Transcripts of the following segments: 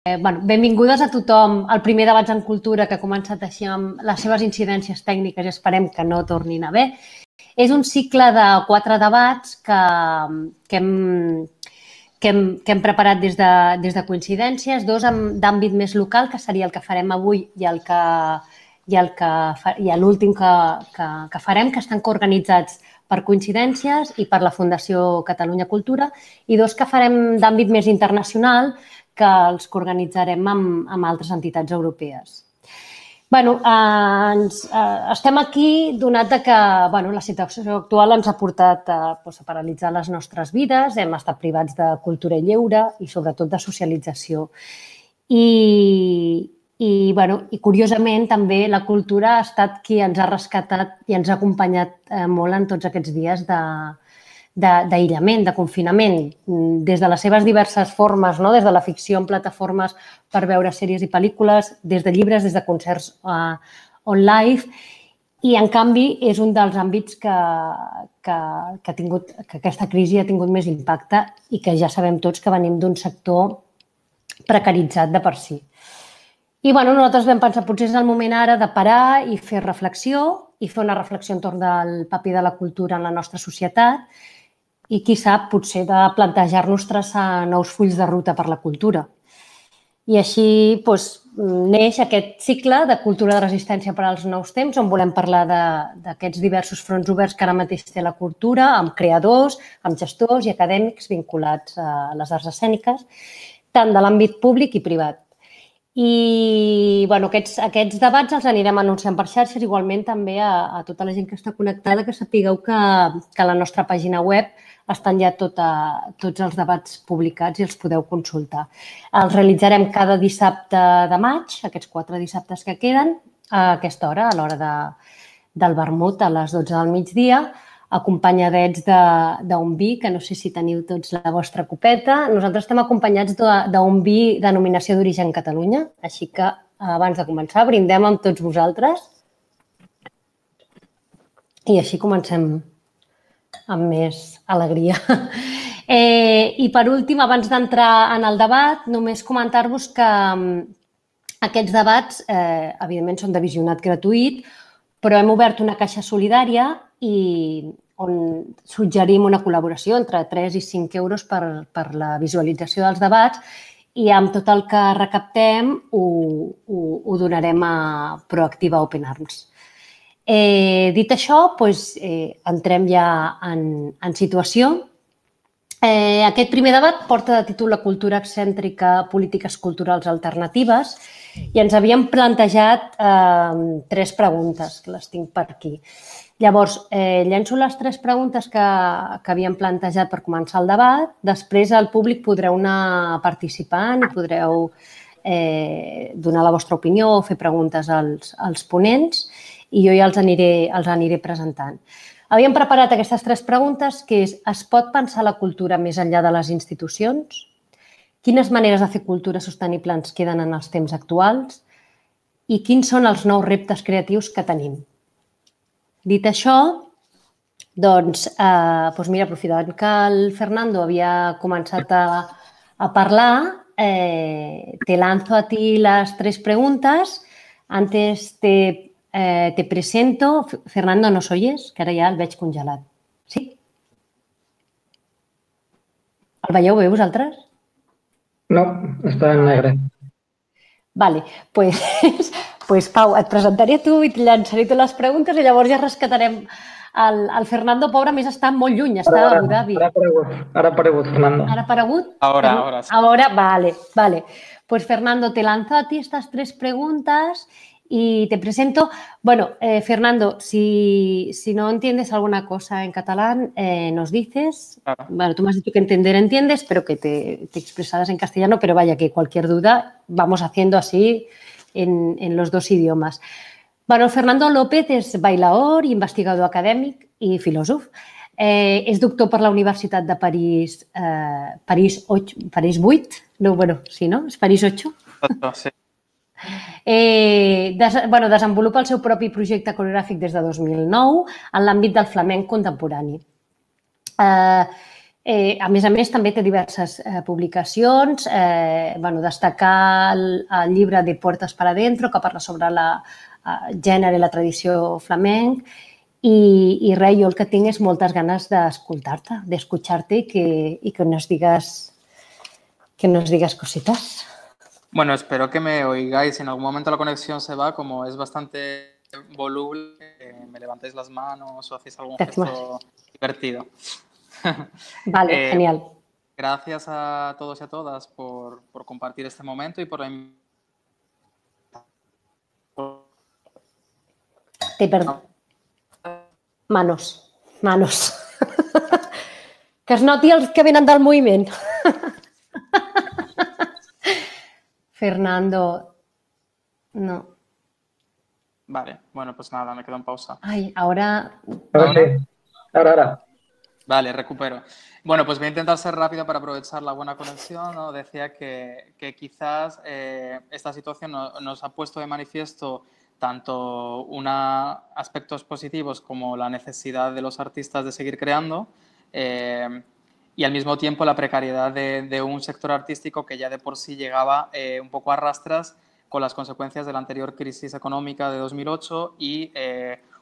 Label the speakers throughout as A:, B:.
A: Benvingudes a tothom al primer Debats en Cultura, que ha començat així amb les seves incidències tècniques i esperem que no tornin a haver. És un cicle de 4 debats que hem preparat des de Coincidències, 2 d'àmbit més local, que seria el que farem avui i l'últim que farem, que estan coorganitzats per Coincidències i per la Fundació Catalunya Cultura, i 2 que farem d'àmbit més internacional, que els coorganitzarem amb altres entitats europees. Estem aquí donat que la situació actual ens ha portat a paralitzar les nostres vides, hem estat privats de cultura i lleure i sobretot de socialització. I curiosament també la cultura ha estat qui ens ha rescatat i ens ha acompanyat molt en tots aquests dies d'aïllament, de confinament, des de les seves diverses formes, des de la ficció en plataformes per veure sèries i pel·lícules, des de llibres, des de concerts on live, i en canvi és un dels àmbits que aquesta crisi ha tingut més impacte i que ja sabem tots que venim d'un sector precaritzat de per si. I nosaltres vam pensar potser és el moment ara de parar i fer reflexió i fer una reflexió entorn del paper de la cultura en la nostra societat i, qui sap, potser de plantejar-nos traçar nous fulls de ruta per la cultura. I així neix aquest cicle de cultura de resistència per als nous temps, on volem parlar d'aquests diversos fronts oberts que ara mateix té la cultura, amb creadors, amb gestors i acadèmics vinculats a les arts escèniques, tant de l'àmbit públic i privat. I aquests debats els anirem anunciant per xarxes, igualment també a tota la gent que està connectada, que sapigueu que a la nostra pàgina web estan ja tots els debats publicats i els podeu consultar. Els realitzarem cada dissabte de maig, aquests 4 dissabtes que queden, a aquesta hora, a l'hora del vermut, a les 12 del migdia, acompanyadets d'un vi, que no sé si teniu tots la vostra copeta. Nosaltres estem acompanyats d'un vi de denominació d'origen Catalunya, així que abans de començar brindem amb tots vosaltres i així comencem amb més alegria. I per últim, abans d'entrar en el debat, només comentar-vos que aquests debats, evidentment, són de visionat gratuït, però hem obert una caixa solidària on suggerim una col·laboració entre 3 i 5 euros per la visualització dels debats i amb tot el que recaptem ho donarem a Proactiva Open Arms. Dit això, entrem ja en situació. Aquest primer debat porta de títol La cultura excèntrica, polítiques culturals alternatives, i ens havíem plantejat 3 preguntes, que les tinc per aquí. Llavors, llenço les 3 preguntes que havíem plantejat per començar el debat. Després el públic podreu anar participant i podreu donar la vostra opinió o fer preguntes als ponents i jo ja els aniré presentant. Havíem preparat aquestes 3 preguntes, que és: es pot pensar la cultura més enllà de les institucions? Quines maneres de fer cultura sostenible ens queden en els temps actuals? I quins són els nous reptes creatius que tenim? Dit això, aprofitant que el Fernando havia començat a parlar, te lanzo a ti las 3 preguntas. Antes te presento. Fernando, ¿nos oyes? Que ara ja el veig congelat. Sí? El veieu bé vosaltres?
B: No, està en negre.
A: Vale, pues Pau, et presentaré a tu i et llançaré totes les preguntes i llavors ja rescatarem el Fernando, pobre, més està molt lluny, està a Abu Dhabi.
B: Ara ha aparegut, Fernando.
A: ¿Ara ha aparegut?
C: Ahora sí.
A: Ahora, vale. Pues Fernando, te lanzo a ti estas 3 preguntas y te presento. Bueno, Fernando, si no entiendes alguna cosa en catalán, nos dices.
C: Claro.
A: Bueno, tú me has dicho que entender entiendes, pero que te expresaras en castellano, pero vaya, que cualquier duda vamos haciendo así en los 2 idiomas. Bueno, Fernando López és bailaor, investigador acadèmic i filòsof. És doctor per la Universitat de París 8. No, bueno, sí, no? És París 8?
C: Sí.
A: Desenvolupa el seu propi projecte coreogràfic des de 2009 en l'àmbit del flamenc contemporani. A més, també té diverses publicacions. Destacar el llibre de Puertas para Adentro, que parla sobre el gènere i la tradició flamenc. I res, jo el que tinc és moltes ganes d'escoltar-te, d'escuchar-te y que nos digas cositas.
C: Bueno, espero que me oigáis. Si en algún momento la conexión se va, como es bastante voluble, me levantéis las manos o hacéis algún gesto divertido.
A: Vale, genial.
C: Gracias a todos y a todas por compartir este momento y por la
A: Te perdo. Manos. Que es noti els que venen del moviment. Fernando, no.
C: Vale, bueno, pues nada, me quedo en pausa.
A: Ay, ahora...
B: Ahora.
C: Vale, recupero. Bueno, pues voy a intentar ser rápido para aprovechar la buena conexión, ¿no? Decía que quizás esta situación nos ha puesto de manifiesto tanto aspectos positivos como la necesidad de los artistas de seguir creando y al mismo tiempo la precariedad de un sector artístico que ya de por sí llegaba un poco a rastras con las consecuencias de la anterior crisis económica de 2008 y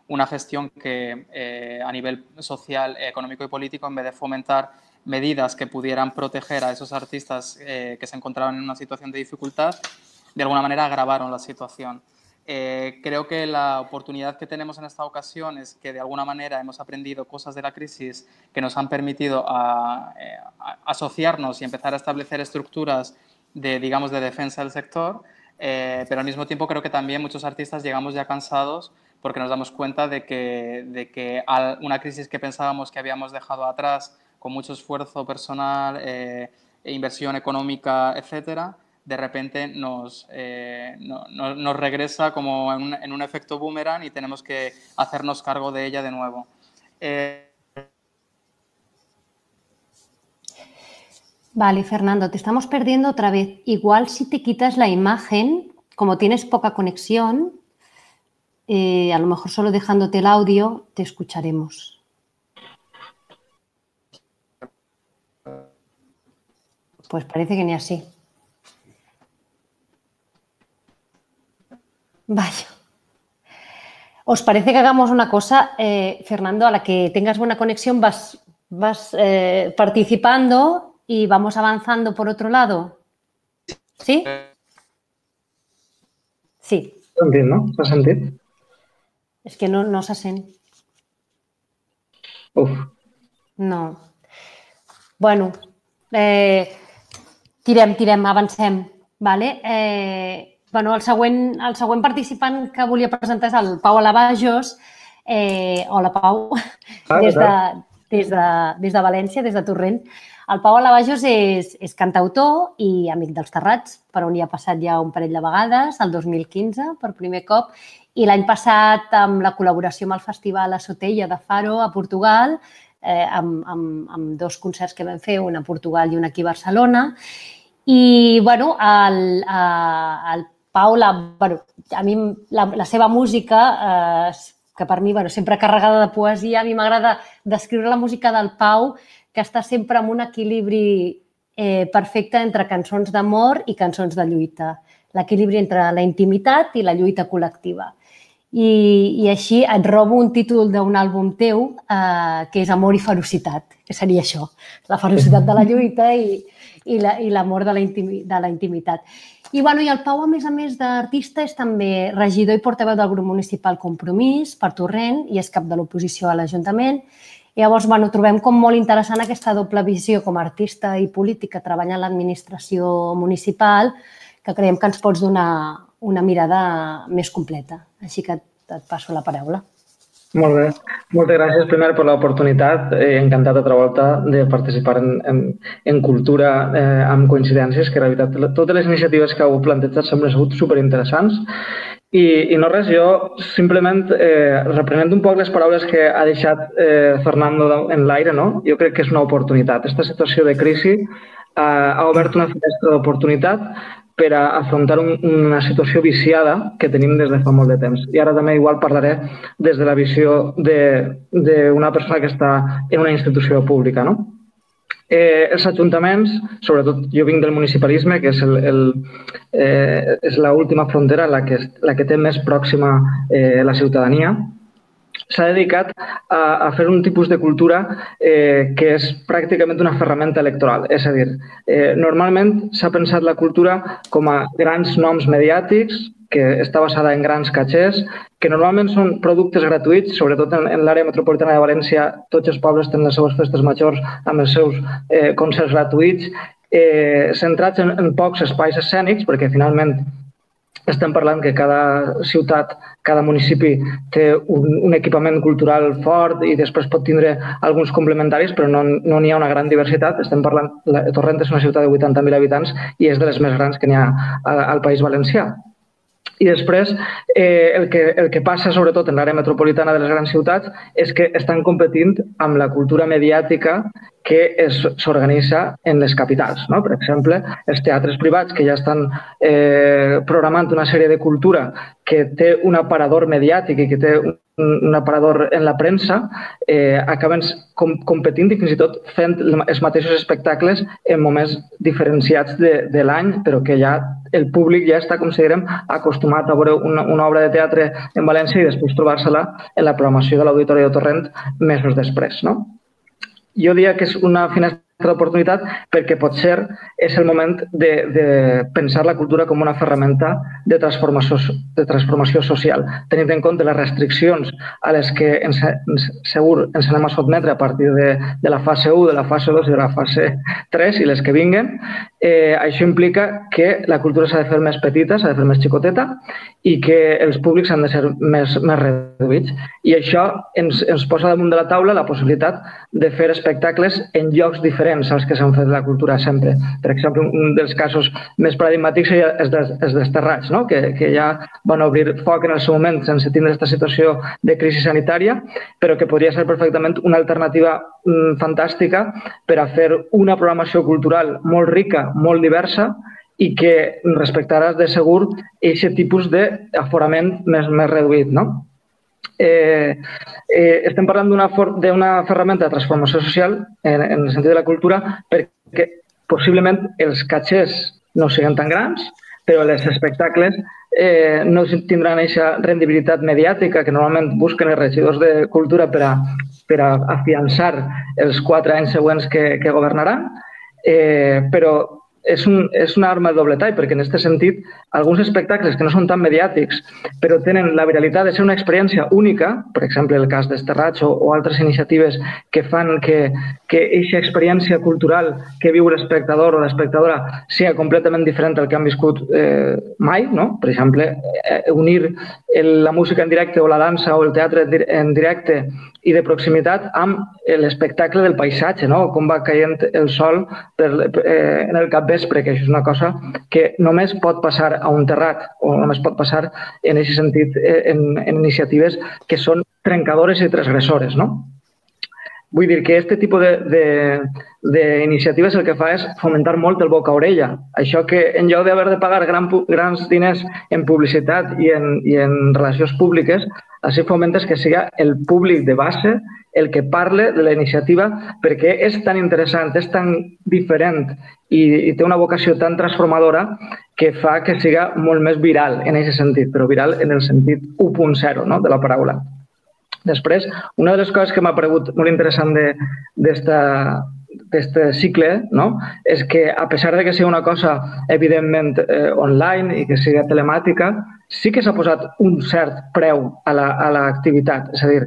C: una gestión que a nivel social, económico y político, en vez de fomentar medidas que pudieran proteger a esos artistas que se encontraban en una situación de dificultad, de alguna manera agravaron la situación. Creo que la oportunidad que tenemos en esta ocasión es que de alguna manera hemos aprendido cosas de la crisis que nos han permitido asociarnos y empezar a establecer estructuras de defensa del sector, pero al mismo tiempo creo que también muchos artistas llegamos ya cansados porque nos damos cuenta de que una crisis que pensábamos que habíamos dejado atrás con mucho esfuerzo personal, inversión económica, etcétera, de repente nos regresa como en un efecto boomerang y tenemos que hacernos cargo de ella de nuevo.
A: Vale, Fernando, te estamos perdiendo otra vez. Igual si te quitas la imagen, como tienes poca conexión, a lo mejor solo dejándote el audio te escucharemos. Pues parece que ni así. Vaya. ¿Os parece que hagamos una cosa, Fernando? A la que tengas buena conexión vas participando y vamos avanzando por otro lado. ¿Sí? Sí.
B: S'ha sentit, no? S'ha sentit?
A: És que no se sent.
B: Uf.
A: No. Bueno, tirem, avancem. Vale? Bueno, el següent participant que volia presentar és el Pau Alavajos. Hola, Pau. Des de València, des de Torrent. El Pau Alavajos és cantautor i amic dels Terrats, per on hi ha passat ja un parell de vegades, el 2015, per primer cop, i l'any passat amb la col·laboració amb el Festival Asotella de Faro a Portugal, amb 2 concerts que vam fer, un a Portugal i un aquí a Barcelona. I, bueno, el Pau, a mi la seva música, que per mi sempre carregada de poesia, a mi m'agrada descriure la música del Pau, que està sempre en un equilibri perfecte entre cançons d'amor i cançons de lluita. L'equilibri entre la intimitat i la lluita col·lectiva. I així et robo un títol d'un àlbum teu que és Amor i ferocitat, que seria això, la ferocitat de la lluita i l'amor de la intimitat. I el Pau, a més d'artista, és també regidor i portaveu del grup municipal Compromís per Torrent i és cap de l'oposició a l'Ajuntament. I llavors trobem com molt interessant aquesta doble visió com a artista i política treballant a l'administració municipal, que creiem que ens pots donar una mirada més completa. Així que et passo la paraula.
B: Molt bé. Moltes gràcies, primer, per l'oportunitat. Encantat altra volta de participar en cultura amb coincidències, que, la veritat, totes les iniciatives que heu plantejat sempre han sigut superinteressants. I no res, jo simplement, reprenent un poc les paraules que ha deixat Fernando en l'aire, jo crec que és una oportunitat. Aquesta situació de crisi ha obert una finestra d'oportunitat per a afrontar una situació viciada que tenim des de fa molt de temps. I ara també igual parlaré des de la visió d'una persona que està en una institució pública. Els ajuntaments, sobretot jo vinc del municipalisme, que és l'última frontera, la que té més pròxima la ciutadania, s'ha dedicat a fer un tipus de cultura que és pràcticament una ferramenta electoral. És a dir, normalment s'ha pensat la cultura com a grans noms mediàtics, que està basada en grans catxers, que normalment són productes gratuïts, sobretot en l'àrea metropolitana de València, tots els pobles tenen les seves festes majors amb els seus concerts gratuïts, centrats en pocs espais escènics, perquè finalment estem parlant que cada ciutat, cada municipi té un equipament cultural fort i després pot tindre alguns complementaris, però no n'hi ha una gran diversitat. Estem parlant, Torrent és una ciutat de 80.000 habitants i és de les més grans que n'hi ha al País Valencià. I després, el que passa, sobretot en l'àrea metropolitana de les grans ciutats, és que estan competint amb la cultura mediàtica que s'organitza en les capitals. Per exemple, els teatres privats que ja estan programant una sèrie de cultura que té un aparador mediàtic i que té un aparador en la premsa, acaben competint i fins i tot fent els mateixos espectacles en moments diferenciats de l'any, però que ja el públic ja està, considerem, acostumat a veure una obra de teatre en València i després trobar-se-la en la programació de l'Auditori de Torrent mesos després. Jo diria que és una finestra d'oportunitat perquè potser és el moment de pensar la cultura com una ferramenta de transformació social, tenint en compte les restriccions a les que segur ens anem a sotmetre a partir de la fase 1, de la fase 2 i de la fase 3 i les que vinguen. Això implica que la cultura s'ha de fer més petita, s'ha de fer més xicoteta i que els públics han de ser més reduïts. I això ens posa damunt de la taula la possibilitat de fer espectacles en llocs diferents als que s'han fet la cultura sempre. Per exemple, un dels casos més paradigmàtics és dels Terrats, que ja van obrir foc en el seu moment sense tindre aquesta situació de crisi sanitària, però que podria ser perfectament una alternativa fantàstica per a fer una programació cultural molt rica, molt diversa i que respectarà de segur aquest tipus d'aforament més reduït. Estem parlant d'una ferramenta de transformació social en el sentit de la cultura perquè possiblement els catxers no siguin tan grans, però els espectacles no tindran aquesta rendibilitat mediàtica que normalment busquen els regidors de cultura per a afiançar els 4 anys següents que governaran, però és una arma de doble tall, perquè en aquest sentit alguns espectacles que no són tan mediàtics però tenen la viralitat de ser una experiència única, per exemple el cas dels Terrats o altres iniciatives que fan que aquesta experiència cultural que viu l'espectador o l'espectadora sigui completament diferent del que han viscut mai, per exemple, unir la música en directe o la dansa o el teatre en directe i de proximitat amb l'espectacle del paisatge, com va caient el sol en el capvespre, que això és una cosa que només pot passar a un terrat o només pot passar en aquest sentit en iniciatives que són trencadores i transgressores. Vull dir que aquest tipus d'iniciatives el que fa és fomentar molt el boca a orella. Això que en lloc d'haver de pagar grans diners en publicitat i en relacions públiques, així fomentes que siga el públic de base el que parle de la iniciativa perquè és tan interessant, és tan diferent i té una vocació tan transformadora que fa que siga molt més viral en aquest sentit, però viral en el sentit 1.0 de la paraula. Després, una de les coses que m'ha paregut molt interessant d'aquest cicle és que, a pesar de que sigui una cosa evidentment online i que sigui telemàtica, sí que s'ha posat un cert preu a l'activitat. És a dir,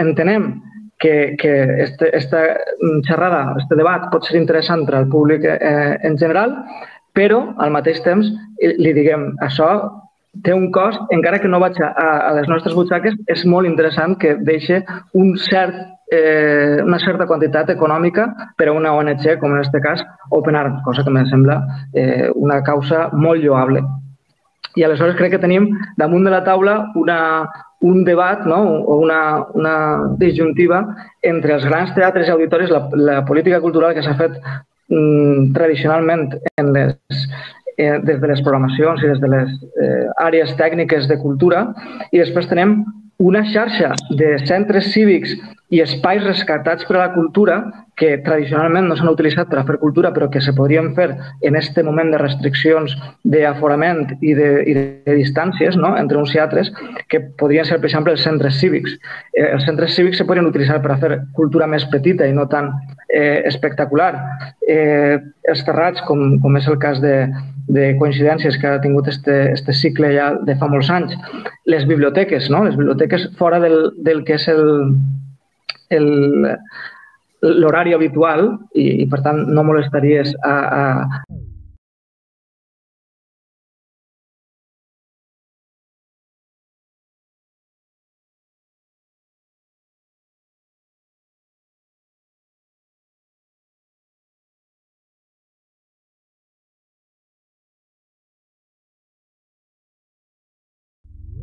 B: entenem que aquesta xerrada, aquest debat pot ser interessant per al públic en general, però al mateix temps li diguem això té un cost, encara que no vaig a les nostres butxaques, és molt interessant que deixi una certa quantitat econòmica per a una ONG, com en aquest cas Open Arms, cosa que em sembla una causa molt lloable. I aleshores crec que tenim damunt de la taula un debat o una disjuntiva entre els grans teatres i auditoris, la política cultural que s'ha fet tradicionalment des de les programacions i des de les àrees tècniques de cultura, i després tenim una xarxa de centres cívics i espais rescatats per a la cultura que tradicionalment no s'han utilitzat per a fer cultura, però que se podrien fer en aquest moment de restriccions d'aforament i de distàncies, no?, entre uns i altres, que podrien ser, per exemple, els centres cívics. Els centres cívics se podrien utilitzar per a fer cultura més petita i no tan espectacular. Els terrats, com és el cas de coincidències que ha tingut este cicle ja de fa molts anys, les biblioteques, no?, les biblioteques fora del que és l'horari habitual i, per tant, no molestaries a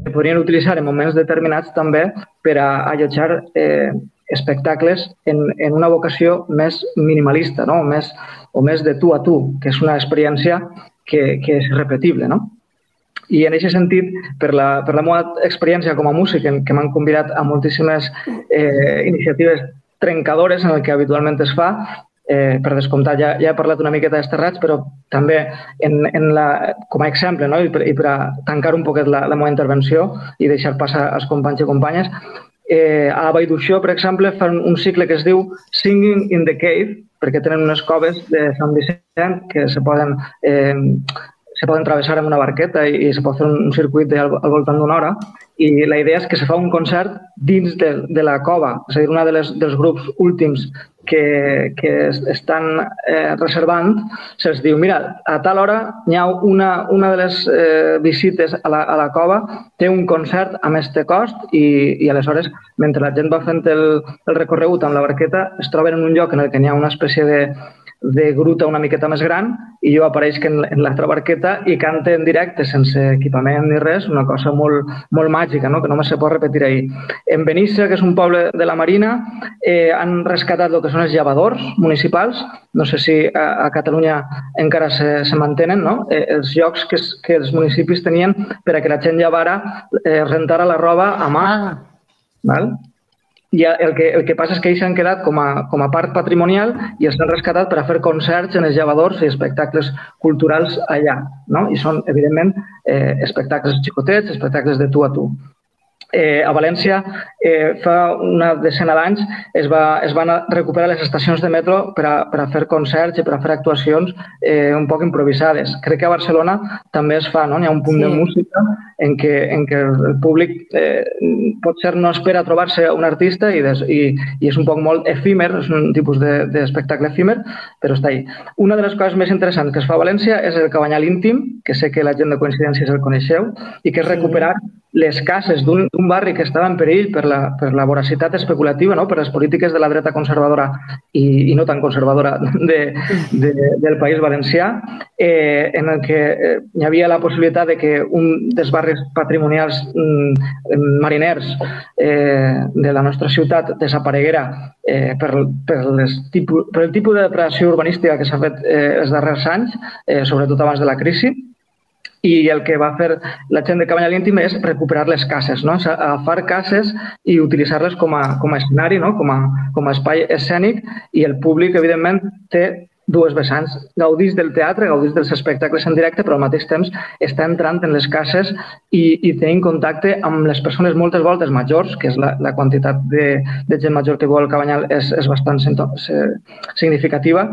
B: se podrien utilitzar en moments determinats també per a allotjar espectacles en una vocació més minimalista, no?, o més de tu a tu, que és una experiència que és repetible, no? I en aquest sentit, per la meva experiència com a músic, que m'han convidat a moltíssimes iniciatives trencadores en el que habitualment es fa, per descomptat, ja he parlat una miqueta dels terrats, però també com a exemple, no?, i per a tancar un poquet la meva intervenció i deixar passar als companys i companyes, a la Vall d'Uixó, per exemple, fan un cicle que es diu Singing in the Cave, perquè tenen unes coves de Sant Vicent que se poden travessar amb una barqueta i se pot fer un circuit al voltant d'una hora, i la idea és que se fa un concert dins de la cova, és a dir, un dels grups últims que estan reservant, se'ls diu, mira, a tal hora hi ha una de les visites a la cova, té un concert amb este cost i aleshores, mentre la gent va fent el recorregut amb la barqueta, es troben en un lloc en el que hi ha una espècie de gruta una miqueta més gran i jo apareix en l'altra barqueta i canta en directe sense equipament ni res, una cosa molt, molt màgica, no?, que només se pot repetir ahir. En Benissa, que és un poble de la Marina, han rescatat el que són els llavadors municipals, no sé si a Catalunya encara se mantenen, no?, els llocs que els municipis tenien per a que la gent llavara, rentara la roba a mà. Val? I el que passa és que ells s'han quedat com a part patrimonial i els han rescatat per a fer concerts en els llavadors i espectacles culturals allà, no? I són, evidentment, espectacles xicotets, espectacles de tu a tu. A València, fa una decena d'anys, es van recuperar les estacions de metro per a fer concerts i per a fer actuacions un poc improvisades. Crec que a Barcelona també es fa, no? Hi ha un punt de música en què el públic potser no espera trobar-se un artista i és un poc molt efímer, és un tipus d'espectacle efímer, però està ahí. Una de les coses més interessants que es fa a València és el Cabanyal Íntim, que sé que la gent de Coincidències el coneixeu, i que és recuperar les cases d'un barri que estava en perill per la voracitat especulativa, no?, per les polítiques de la dreta conservadora i no tan conservadora del País Valencià, en el que hi havia la possibilitat de que un dels barris patrimonials mariners de la nostra ciutat desapareguera per el tipus de depredació urbanística que s'ha fet els darrers anys, sobretot abans de la crisi. I el que va fer la gent de Cabanyal Íntim és recuperar les cases, no? Agafar cases i utilitzar-les com a escenari, no?, com a espai escènic, i el públic, evidentment, té dues vessants. Gaudís del teatre, gaudís dels espectacles en directe, però al mateix temps està entrant en les cases i tenint contacte amb les persones moltes voltes majors, que és la quantitat de gent major que viu al Cabanyal és bastant significativa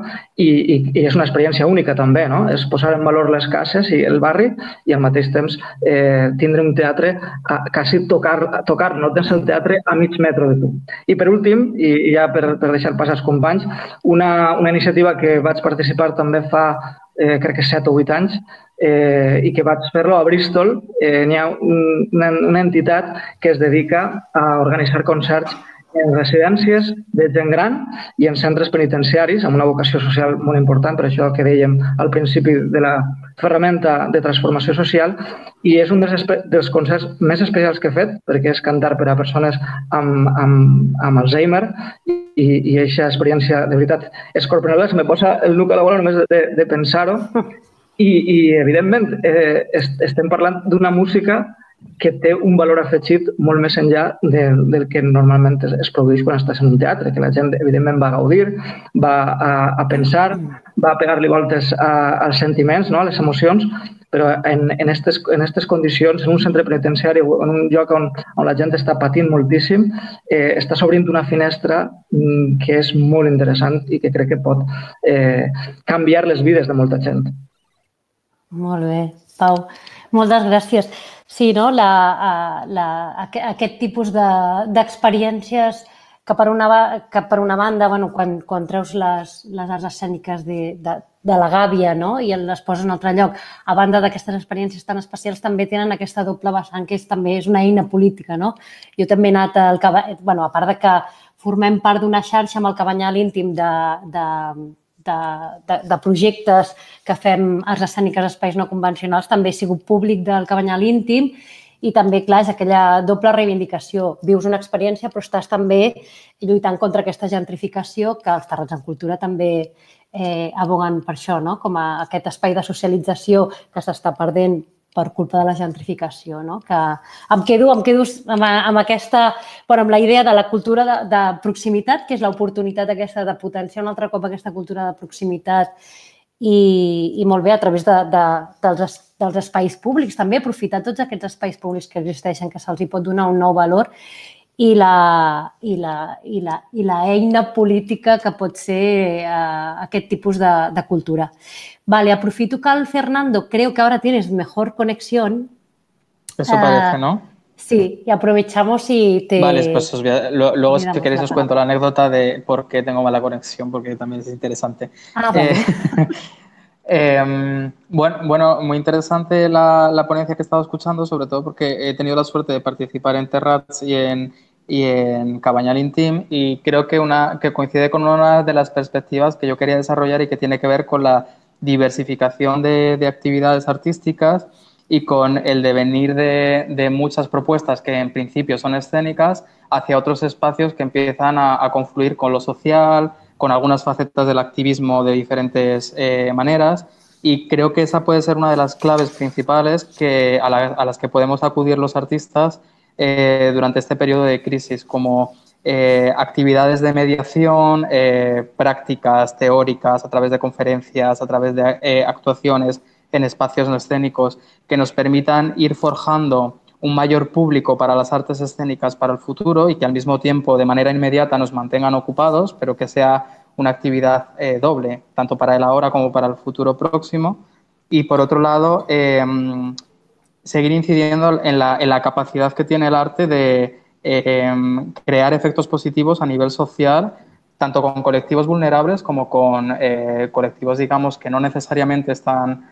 B: i és una experiència única també, no? És posar en valor les cases i el barri i al mateix temps tindre un teatre, quasi tocar, no tens el teatre a mig metro de tu. I per últim, i ja per deixar passar els companys, una iniciativa que vaig participar també fa, crec que 7 o 8 anys, i que vaig fer-lo a Bristol. N'hi ha una entitat que es dedica a organitzar concerts en residències de gent gran i en centres penitenciaris, amb una vocació social molt important, per això que dèiem al principi de la ferramenta de transformació social, i és un dels concerts més especials que he fet, perquè és cantar per a persones amb Alzheimer, i aquesta experiència, de veritat, és corporal, se me posa el nuc a la bola només de pensar-ho, i evidentment estem parlant d'una música que té un valor afegit molt més enllà del que normalment es produeix quan estàs en un teatre, que la gent, evidentment, va gaudir, va a pensar, va a pegar-li voltes als sentiments, no? A les emocions, però en aquestes condicions, en un centre penitenciari o en un lloc on la gent està patint moltíssim, està s'obrint una finestra que és molt interessant i que crec que pot canviar les vides de molta gent.
A: Molt bé, Pau. Moltes gràcies. Sí, no? Aquest tipus d'experiències que per una banda, quan treus les arts escèniques de la gàbia, no? I les poses en un altre lloc, a banda d'aquestes experiències tan especials, també tenen aquesta doble vessant que també és una eina política, no? Jo també he anat a part de que formem part d'una xarxa amb el Cabanyal Íntim de projectes que fem arts escèniques a espais no convencionals, també he sigut públic del Cabanyal Íntim i també, clar, és aquella doble reivindicació. Vius una experiència, però estàs també lluitant contra aquesta gentrificació que els Terrats en Cultura també aboguen per això, no? Com aquest espai de socialització que s'està perdent per culpa de la gentrificació, no? Que em quedo amb aquesta, amb la idea de la cultura de proximitat, que és l'oportunitat aquesta de potenciar un altre cop aquesta cultura de proximitat i molt bé a través dels espais públics, també aprofitar tots aquests espais públics que existeixen, que se'ls hi pot donar un nou valor i la eina política que pot ser aquest tipus de cultura. Vale, aprofito que el Fernando, creo que ahora tienes mejor conexión.
C: Eso parece, ¿no?
A: Sí, y aprovechamos y te...
C: Vale, pues luego si queréis os cuento la anécdota de por qué tengo mala conexión, porque también es interesante.
A: Vale.
C: Bueno, muy interesante la ponencia que he estado escuchando, sobre todo porque he tenido la suerte de participar en Terrats y en Cabanyal Íntim, y creo que coincide con una de las perspectivas que yo quería desarrollar y que tiene que ver con la diversificación de actividades artísticas y con el devenir de muchas propuestas que en principio son escénicas hacia otros espacios que empiezan a confluir con lo social, con algunas facetas del activismo de diferentes maneras, y creo que esa puede ser una de las claves principales a las que podemos acudir los artistas durante este periodo de crisis, como actividades de mediación, prácticas teóricas a través de conferencias, a través de actuaciones en espacios no escénicos que nos permitan ir forjando un mayor público para las artes escénicas para el futuro y que al mismo tiempo de manera inmediata nos mantengan ocupados, pero que sea una actividad doble, tanto para el ahora como para el futuro próximo. Y por otro lado, seguir incidiendo en la capacidad que tiene el arte de crear efectos positivos a nivel social, tanto con colectivos vulnerables como con colectivos, digamos, que no necesariamente están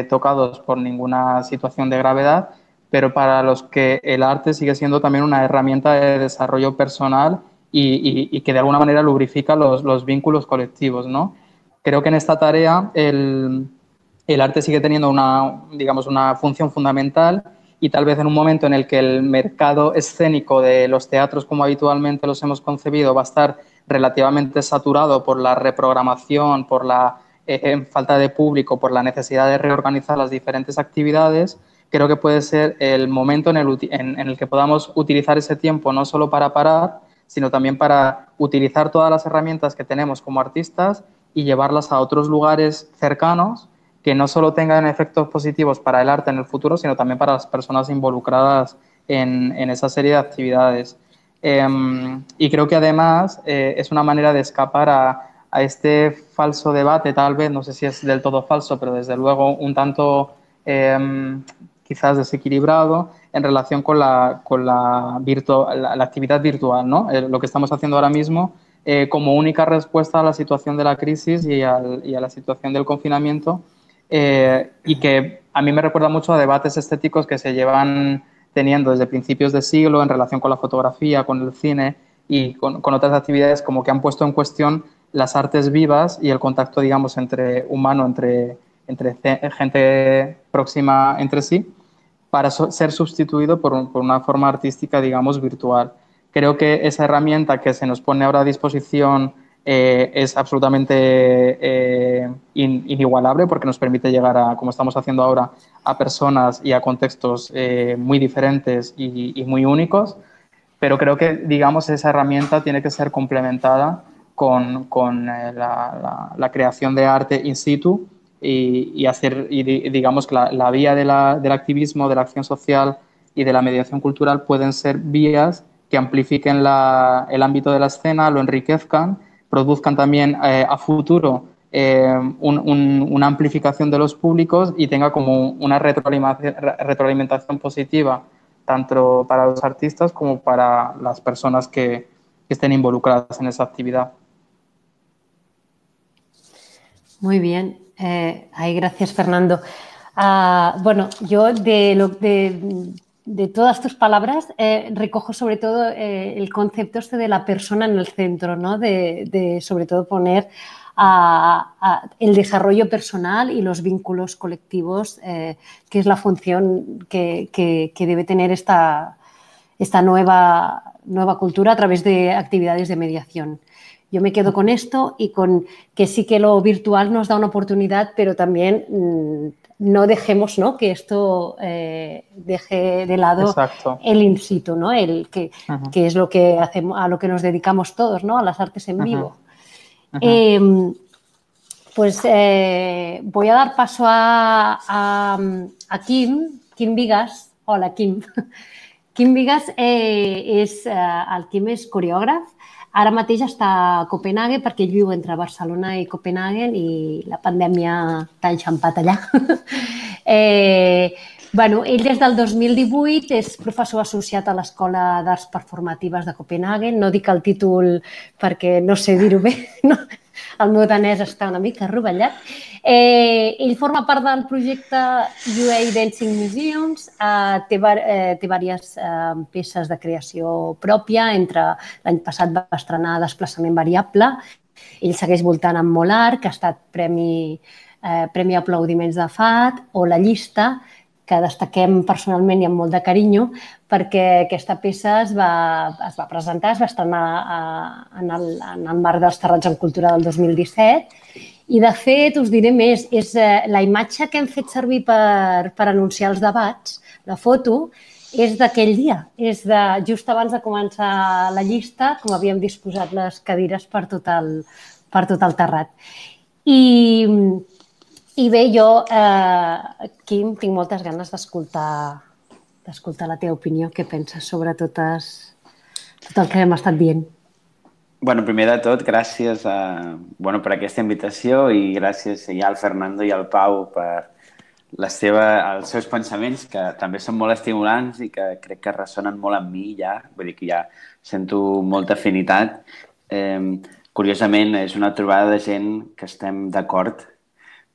C: tocados por ninguna situación de gravedad, pero para los que el arte sigue siendo también una herramienta de desarrollo personal y que de alguna manera lubrifica los vínculos colectivos, ¿no? Creo que en esta tarea el arte sigue teniendo una función fundamental, y tal vez en un momento en el que el mercado escénico de los teatros, como habitualmente los hemos concebido, va a estar relativamente saturado por la reprogramación, por la falta de público, por la necesidad de reorganizar las diferentes actividades, creo que puede ser el momento en el que podamos utilizar ese tiempo no solo para parar, sino también para utilizar todas las herramientas que tenemos como artistas y llevarlas a otros lugares cercanos que no solo tengan efectos positivos para el arte en el futuro, sino también para las personas involucradas en esa serie de actividades. Y creo que además es una manera de escapar a este falso debate, tal vez, no sé si es del todo falso, pero desde luego un tanto quizás desequilibrado en relación con la actividad virtual, ¿no? Lo que estamos haciendo ahora mismo como única respuesta a la situación de la crisis y a la situación del confinamiento, y que a mí me recuerda mucho a debates estéticos que se llevan teniendo desde principios de siglo en relación con la fotografía, con el cine y con otras actividades, como que han puesto en cuestión las artes vivas y el contacto, digamos, humano entre gente próxima entre sí, para ser sustituido por una forma artística, digamos, virtual. Creo que esa herramienta que se nos pone ahora a disposición es absolutamente inigualable porque nos permite llegar a, como estamos haciendo ahora, a personas y a contextos muy diferentes y muy únicos, pero creo que, digamos, esa herramienta tiene que ser complementada con la creación de arte in situ y digamos que la vía del activismo, de la acción social y de la mediación cultural pueden ser vías que amplifiquen el ámbito de la escena, lo enriquezcan, produzcan también a futuro una amplificación de los públicos y tenga como una retroalimentación positiva tanto para los artistas como para las personas que estén involucradas en esa actividad.
A: Muy bien. Gracias, Fernando. Bueno, yo de todas tus palabras recojo sobre todo el concepto de la persona en el centro, ¿no? De sobre todo poner el desarrollo personal y los vínculos colectivos, que es la función que debe tener esta nueva cultura a través de actividades de mediación. Yo me quedo con esto y con que sí que lo virtual nos da una oportunidad, pero también no dejemos, ¿no?, que esto deje de lado
C: Exacto.
A: el in situ, ¿no? Que es lo que hacemos, a lo que nos dedicamos todos, ¿no?, a las artes en vivo. Pues voy a dar paso a Kim Vigas. Hola, Kim. Kim Vigas el Kim és coreògraf. Ara mateix està a Copenhague perquè ell viu entre Barcelona i Copenhague i la pandèmia t'ha enxampat allà. Bueno, ell des del 2018 és professor associat a l'Escola d'Arts Performatives de Copenhague. No dic el títol perquè no sé dir-ho bé, no? El meu danès està una mica rovellat. Ell forma part del projecte UA Dancing Museums, té diverses peces de creació pròpia. L'any passat va estrenar Desplaçament variable. Ell segueix voltant amb Molar, que ha estat Premi Aplaudiments de FAT, o La llista, que destaquem personalment i amb molt de carinyo, perquè aquesta peça es va presentar, es va estrenar en el marc dels Terrats en Cultura del 2017 i, de fet, us diré més, és la imatge que hem fet servir per anunciar els debats, la foto, és d'aquell dia, és de just abans de començar la llista, com havíem disposat les cadires per tot el terrat. I bé, jo, Kim, tinc moltes ganes d'escoltar la teva opinió. Què penses sobre tot el que hem estat dient?
D: Bueno, primer de tot, gràcies per aquesta invitació i gràcies ja al Fernando i al Pau per els seus pensaments, que també són molt estimulants i que crec que ressonen molt amb mi ja. Vull dir que ja sento molta afinitat. Curiosament, és una trobada de gent que estem d'acord,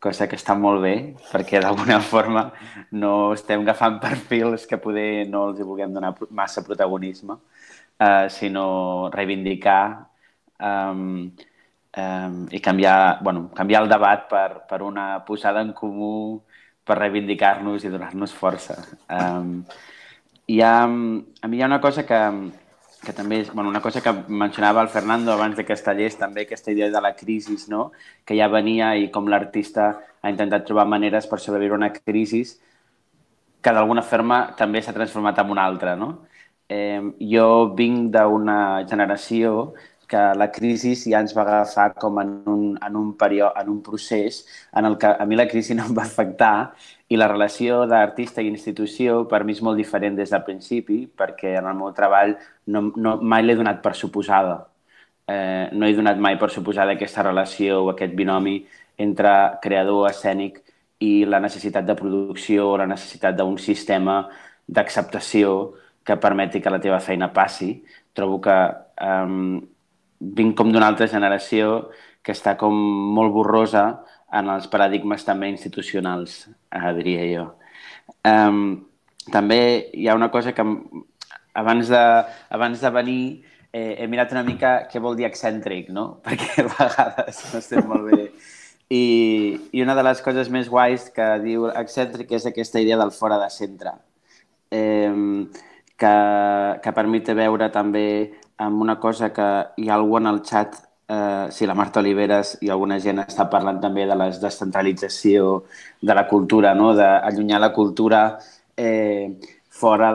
D: cosa que està molt bé, perquè d'alguna forma no estem agafant perfils que poder no els vulguem donar massa protagonisme, sinó reivindicar i canviar el debat per una posada en comú, per reivindicar-nos i donar-nos força. A mi hi ha una cosa que també és una cosa que mencionava el Fernando abans que es tallés, també aquesta idea de la crisi, no? Que ja venia i com l'artista ha intentat trobar maneres per sobreviure a una crisi que d'alguna forma també s'ha transformat en una altra. No? Jo vinc d'una generació que la crisi ja ens va agafar com en un procés en el que a mi la crisi no em va afectar i la relació d'artista i institució per mi és molt diferent des del principi, perquè en el meu treball mai l'he donat per suposada. No he donat mai per suposada aquesta relació o aquest binomi entre creador escènic i la necessitat de producció o la necessitat d'un sistema d'acceptació que permeti que la teva feina passi. Trobo que vinc com d'una altra generació que està com molt borrosa en els paradigmes també institucionals, diria jo. També hi ha una cosa que abans de venir he mirat una mica què vol dir excèntric, no? Perquè a vegades no sé molt bé. I una de les coses més guais que diu excèntric és aquesta idea del fora de centre, que per mi té a veure també amb una cosa que hi ha algú en el xat sí, la Marta Oliveres i alguna gent està parlant també de la descentralització de la cultura, no? D'allunyar la cultura fora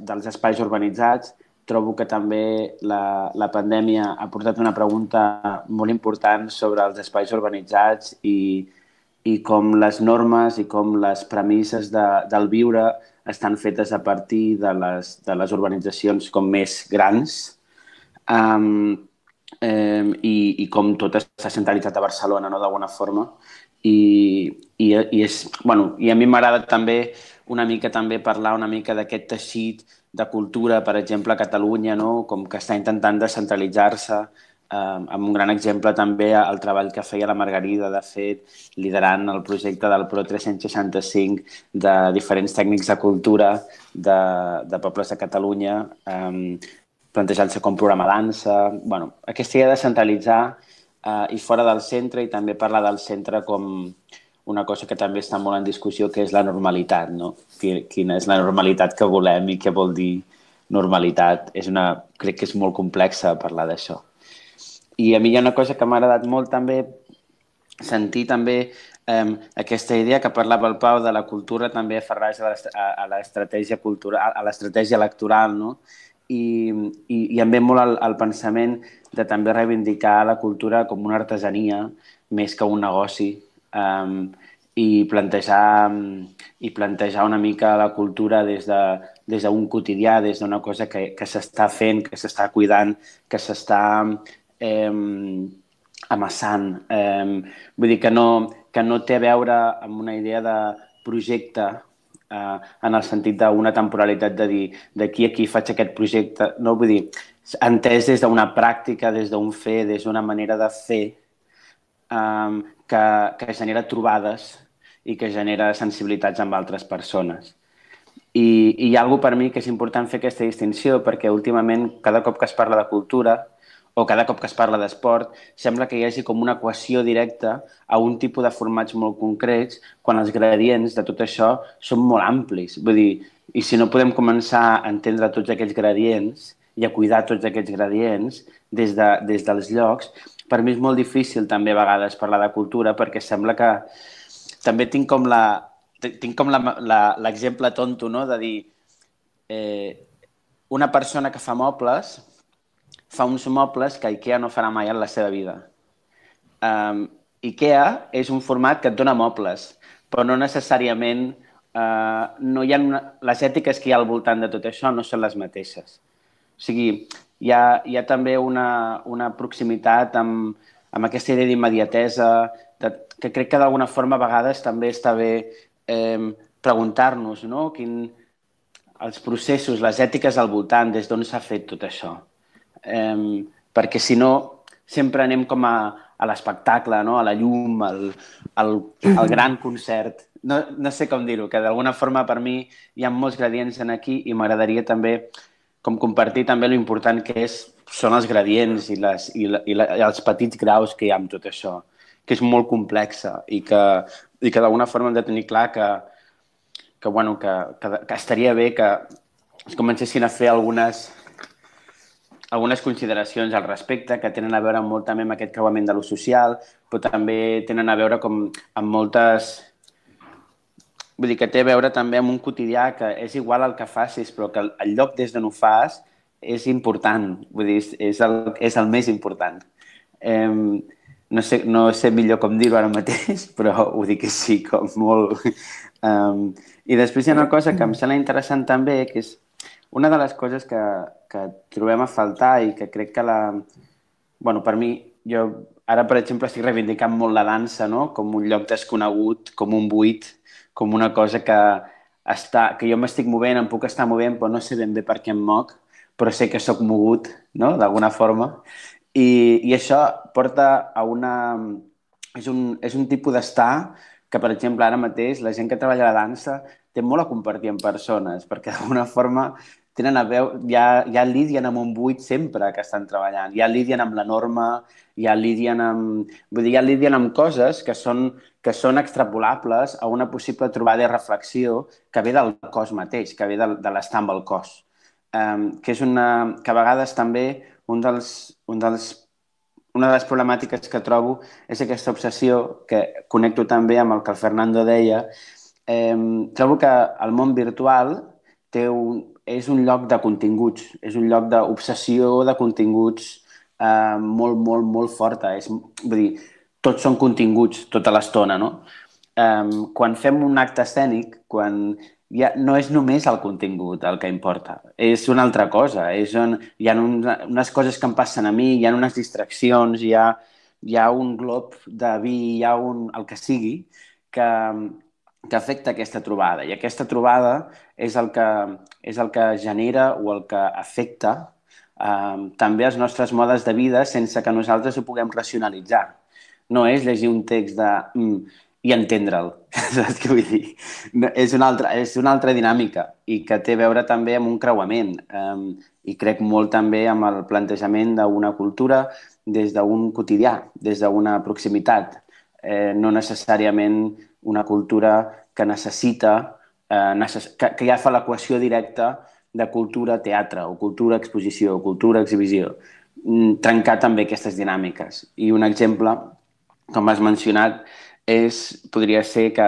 D: dels espais urbanitzats. Trobo que també la pandèmia ha portat una pregunta molt important sobre els espais urbanitzats i com les normes i com les premisses del viure estan fetes a partir de les urbanitzacions com més grans. I com tot s'ha centralitzat a Barcelona, no?, d'alguna forma. I a mi m'agrada també una mica parlar una mica d'aquest teixit de cultura, per exemple, a Catalunya, no?, com que està intentant descentralitzar-se, amb un gran exemple també el treball que feia la Margarida, de fet, liderant el projecte del Pro 365 de diferents tècnics de cultura de pobles de Catalunya, plantejant-se com programa dansa. Bueno, aquesta idea de centralitzar i fora del centre, i també parlar del centre com una cosa que també està molt en discussió, que és la normalitat, no? Quina és la normalitat que volem i què vol dir normalitat. Crec que és molt complexa parlar d'això. I a mi hi ha una cosa que m'ha agradat molt també, sentir també aquesta idea que parlava el Pau de la cultura també aferrar-se a l'estratègia cultural, a l'estratègia electoral, no? I em ve molt el pensament de també reivindicar la cultura com una artesania més que un negoci, i plantejar una mica la cultura des d'un quotidià, des d'una cosa que s'està fent, que s'està cuidant, que s'està amassant. Vull dir que no té a veure amb una idea de projecte, en el sentit d'una temporalitat de dir d'aquí a aquí faig aquest projecte, no? Vull dir, entès des d'una pràctica, des d'un fer, des d'una manera de fer que genera trobades i que genera sensibilitats amb altres persones. I hi ha alguna cosa per mi que és important fer aquesta distinció, perquè últimament cada cop que es parla de cultura o cada cop que es parla d'esport, sembla que hi hagi com una equació directa a un tipus de formats molt concrets, quan els gradients de tot això són molt amplis. Vull dir, i si no podem començar a entendre tots aquests gradients i a cuidar tots aquests gradients des dels llocs, per mi és molt difícil també a vegades parlar de cultura, perquè sembla que també tinc com l'exemple tonto, no?, de dir una persona que fa mobles fa uns mobles que IKEA no farà mai en la seva vida. IKEA és un format que et dona mobles, però no necessàriament les ètiques que hi ha al voltant de tot això no són les mateixes. O sigui, hi ha també una proximitat amb aquesta idea d'immediatesa, que crec que d'alguna forma a vegades també està bé preguntar-nos, no?, els processos, les ètiques al voltant, des d'on s'ha fet tot això. Perquè si no sempre anem com a l'espectacle, no?, a la llum, al gran concert. No sé com dir-ho, que d'alguna forma per mi hi ha molts gradients aquí i m'agradaria també com compartir també l'important que són els gradients i els petits graus que hi ha amb tot això, que és molt complexa i que d'alguna forma hem de tenir clar que estaria bé que es comencessin a fer algunes consideracions al respecte que tenen a veure molt també amb aquest creuament de lo social, però també tenen a veure amb moltes... Vull dir que té a veure també amb un quotidià que és igual al que facis, però que el lloc des d'on ho fas és important. Vull dir, és el més important. No sé millor com dir-ho ara mateix, però ho dic així com molt... I després hi ha una cosa que em sembla interessant també, que és una de les coses que trobem a faltar i que crec que per mi, jo ara, per exemple, estic reivindicant molt la dansa, no?, com un lloc desconegut, com un buit, com una cosa que jo m'estic movent, em puc estar movent, però no sé ben bé per què em moc, però sé que sóc mogut, no?, d'alguna forma. I això porta a és un tipus d'estar que, per exemple, ara mateix la gent que treballa a la dansa té molt a compartir amb persones, perquè d'alguna forma tenen a veure, ja lidien amb un buit sempre que estan treballant, ja lidien amb la norma, ja lidien amb coses que són extrapolables a una possible trobada i reflexió que ve del cos mateix, que ve de l'estar amb el cos. Que a vegades també un dels una de les problemàtiques que trobo és aquesta obsessió, que connecto també amb el que el Fernando deia. Trobo que el món virtual és un lloc de continguts, és un lloc d'obsessió de continguts molt, molt, molt forta. Vull dir, tots són continguts tota l'estona, no? Quan fem un acte escènic, no és només el contingut el que importa, és una altra cosa. Hi ha unes coses que em passen a mi, hi ha unes distraccions, hi ha un glob de vi, hi ha el que sigui, que afecta aquesta trobada. I aquesta trobada és el que genera o el que afecta també els nostres modes de vida sense que nosaltres ho puguem racionalitzar. No és llegir un text i entendre'l, saps què vull dir? És una altra dinàmica i que té a veure també amb un creuament i crec molt també amb el plantejament d'una cultura des d'un quotidià, des d'una proximitat, no necessàriament una cultura que necessita, que ja fa l'equació directa de cultura-teatre o cultura-exposició o cultura-exhibició, trencar també aquestes dinàmiques. I un exemple, com has mencionat, podria ser que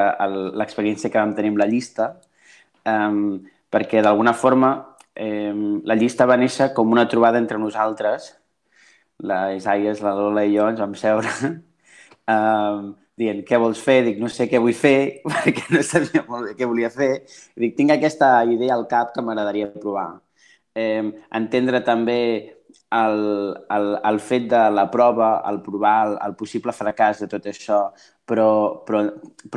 D: l'experiència que vam tenir amb la llista, perquè d'alguna forma la llista va néixer com una trobada entre nosaltres, la Isaias, la Lola i jo ens vam seure dient, què vols fer? Dic, no sé què vull fer, perquè no sabia molt bé què volia fer. Dic, tinc aquesta idea al cap que m'agradaria provar. Entendre també el fet de la prova, el provar, el possible fracàs de tot això, però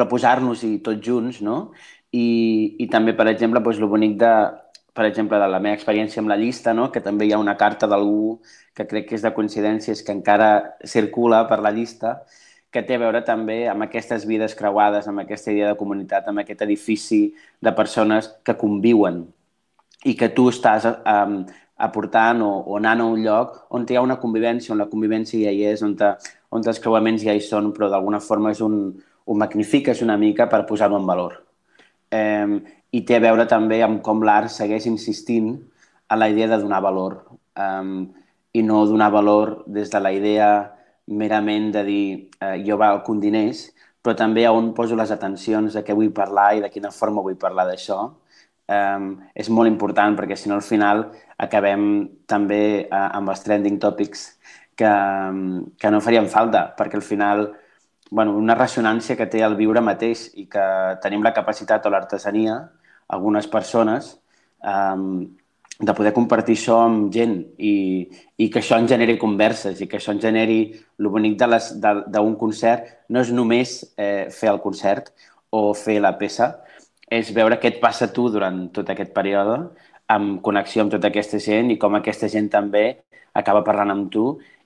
D: posar-nos-hi tots junts, no? I també, per exemple, el bonic de la meva experiència amb la llista, no? Que també hi ha una carta d'algú que crec que és de coincidències que encara circula per la llista, que té a veure també amb aquestes vides creuades, amb aquesta idea de comunitat, amb aquest edifici de persones que conviuen i que tu estàs aportant o anant a un lloc on hi ha una convivència, on la convivència ja hi és, on els creuaments ja hi són, però d'alguna forma ho magnifiques una mica per posar-ho en valor. I té a veure també amb com l'art segueix insistint a la idea de donar valor i no donar valor des de la idea merament de dir jo valc uns diners, però també on poso les atencions de què vull parlar i de quina forma vull parlar d'això. És molt important perquè si no al final acabem també amb els trending topics que no farien falta, perquè al final una ressonància que té el viure mateix i que tenim la capacitat o l'artesania, algunes persones, de poder compartir això amb gent i que això ens generi converses i que això ens generi... El bonic d'un concert no és només fer el concert o fer la peça, és veure què et passa a tu durant tot aquest període, amb connexió amb tota aquesta gent i com aquesta gent també acaba parlant amb tu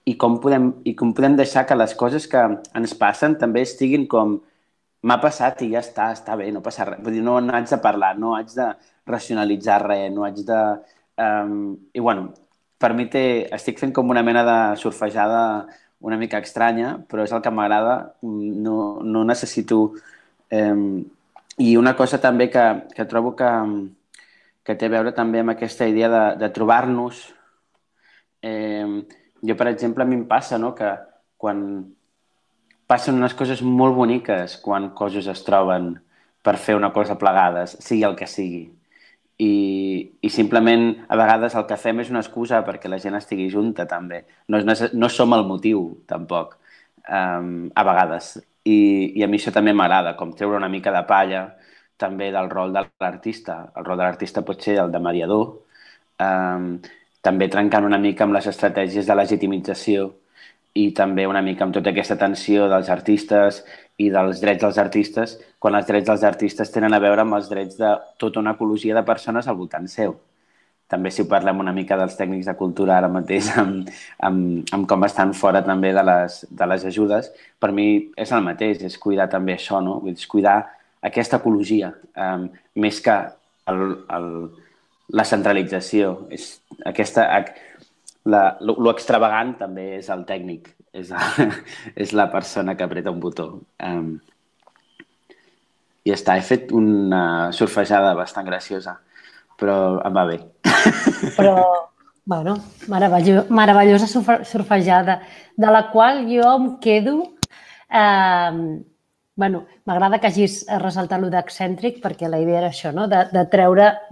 D: i com podem deixar que les coses que ens passen també estiguin com m'ha passat i ja està bé, no passa res. Vull dir, no haig de parlar, no haig de racionalitzar res, no haig de... I per mi estic fent com una mena de surfejada una mica estranya, però és el que m'agrada, no necessito... I una cosa també que trobo que té a veure també amb aquesta idea de trobar-nos. Jo, per exemple, a mi em passa que quan passen unes coses molt boniques quan coses es troben per fer una cosa plegades, sigui el que sigui. I simplement, a vegades, el que fem és una excusa perquè la gent estigui junta, també. No som el motiu, tampoc, a vegades. I a mi això també m'agrada, com treure una mica de palla també del rol de l'artista. El rol de l'artista pot ser el de mediador, també trencant una mica amb les estratègies de legitimització i també una mica amb tota aquesta tensió dels artistes i dels drets dels artistes, quan els drets dels artistes tenen a veure amb els drets de tota una ecologia de persones al voltant seu. També si ho parlem una mica dels tècnics de cultura ara mateix amb com estan fora també de les ajudes, per mi és el mateix, és cuidar també això, no? És cuidar aquesta ecologia, més que la centralització. Lo extravagant també és el tècnic, és la persona que apreta un botó. I ja està, he fet una surfejada bastant graciosa, però em va bé.
A: Bueno, meravellosa surfejada, de la qual jo em quedo... Bueno, m'agrada que hagis ressaltat allò d'excèntric perquè la idea era això, no? De treure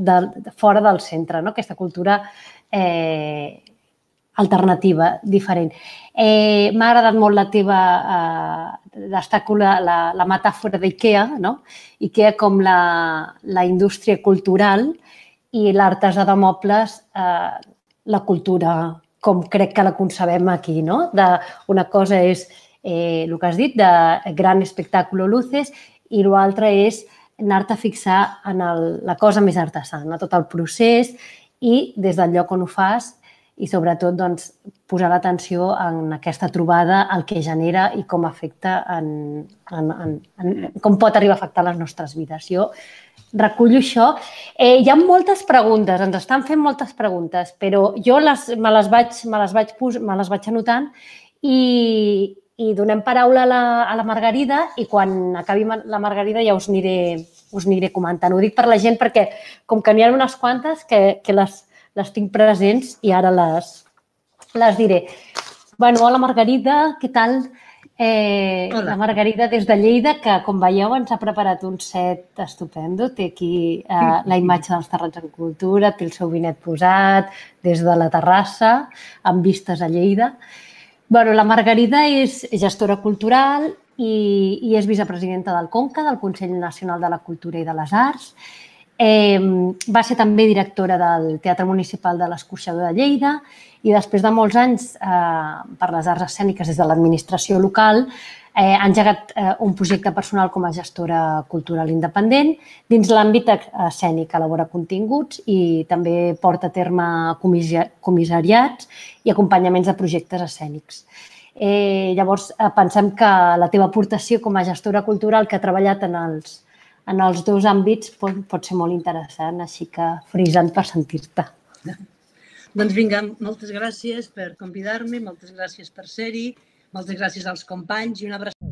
A: fora del centre, no? Aquesta cultura alternativa, diferent. M'ha agradat molt la teva... destaco la metàfora d'IKEA, no? IKEA com la indústria cultural i l'artesà de mobles, la cultura, com crec que la concebem aquí, no? Una cosa és el que has dit, de gran espectacle luces, i l'altre és anar-te a fixar en la cosa més artesana, tot el procés i des del lloc on ho fas i sobretot posar l'atenció en aquesta trobada, el que genera i com afecta, com pot arribar a afectar les nostres vides. Jo recullo això. Hi ha moltes preguntes, ens estan fent moltes preguntes, però jo me les vaig anotant i donem paraula a la Margarida i quan acabi la Margarida ja us aniré comentant. Ho dic per la gent perquè com que n'hi ha unes quantes que les tinc presents i ara les diré. Bueno, hola Margarida, què tal? La Margarida des de Lleida, que com veieu ens ha preparat un set estupendo. Té aquí la imatge dels Terrats en Cultura, té el seu vinet posat des de la terrassa, amb vistes a Lleida. Bueno, la Margarida és gestora cultural i és vicepresidenta del CONCA, del Consell Nacional de la Cultura i de les Arts. Va ser també directora del Teatre Municipal de l'Escorxador de Lleida i després de molts anys per les arts escèniques des de l'administració local ha engegat un projecte personal com a gestora cultural independent. Dins l'àmbit escènic elabora continguts i també porta a terme comissariats i acompanyaments de projectes escènics. Llavors, pensem que la teva aportació com a gestora cultural que ha treballat en els dos àmbits pot ser molt interessant, així que frisant per sentir-te.
E: Doncs vinga, moltes gràcies per convidar-me, moltes gràcies per ser-hi, moltes gràcies als companys i una abraçada.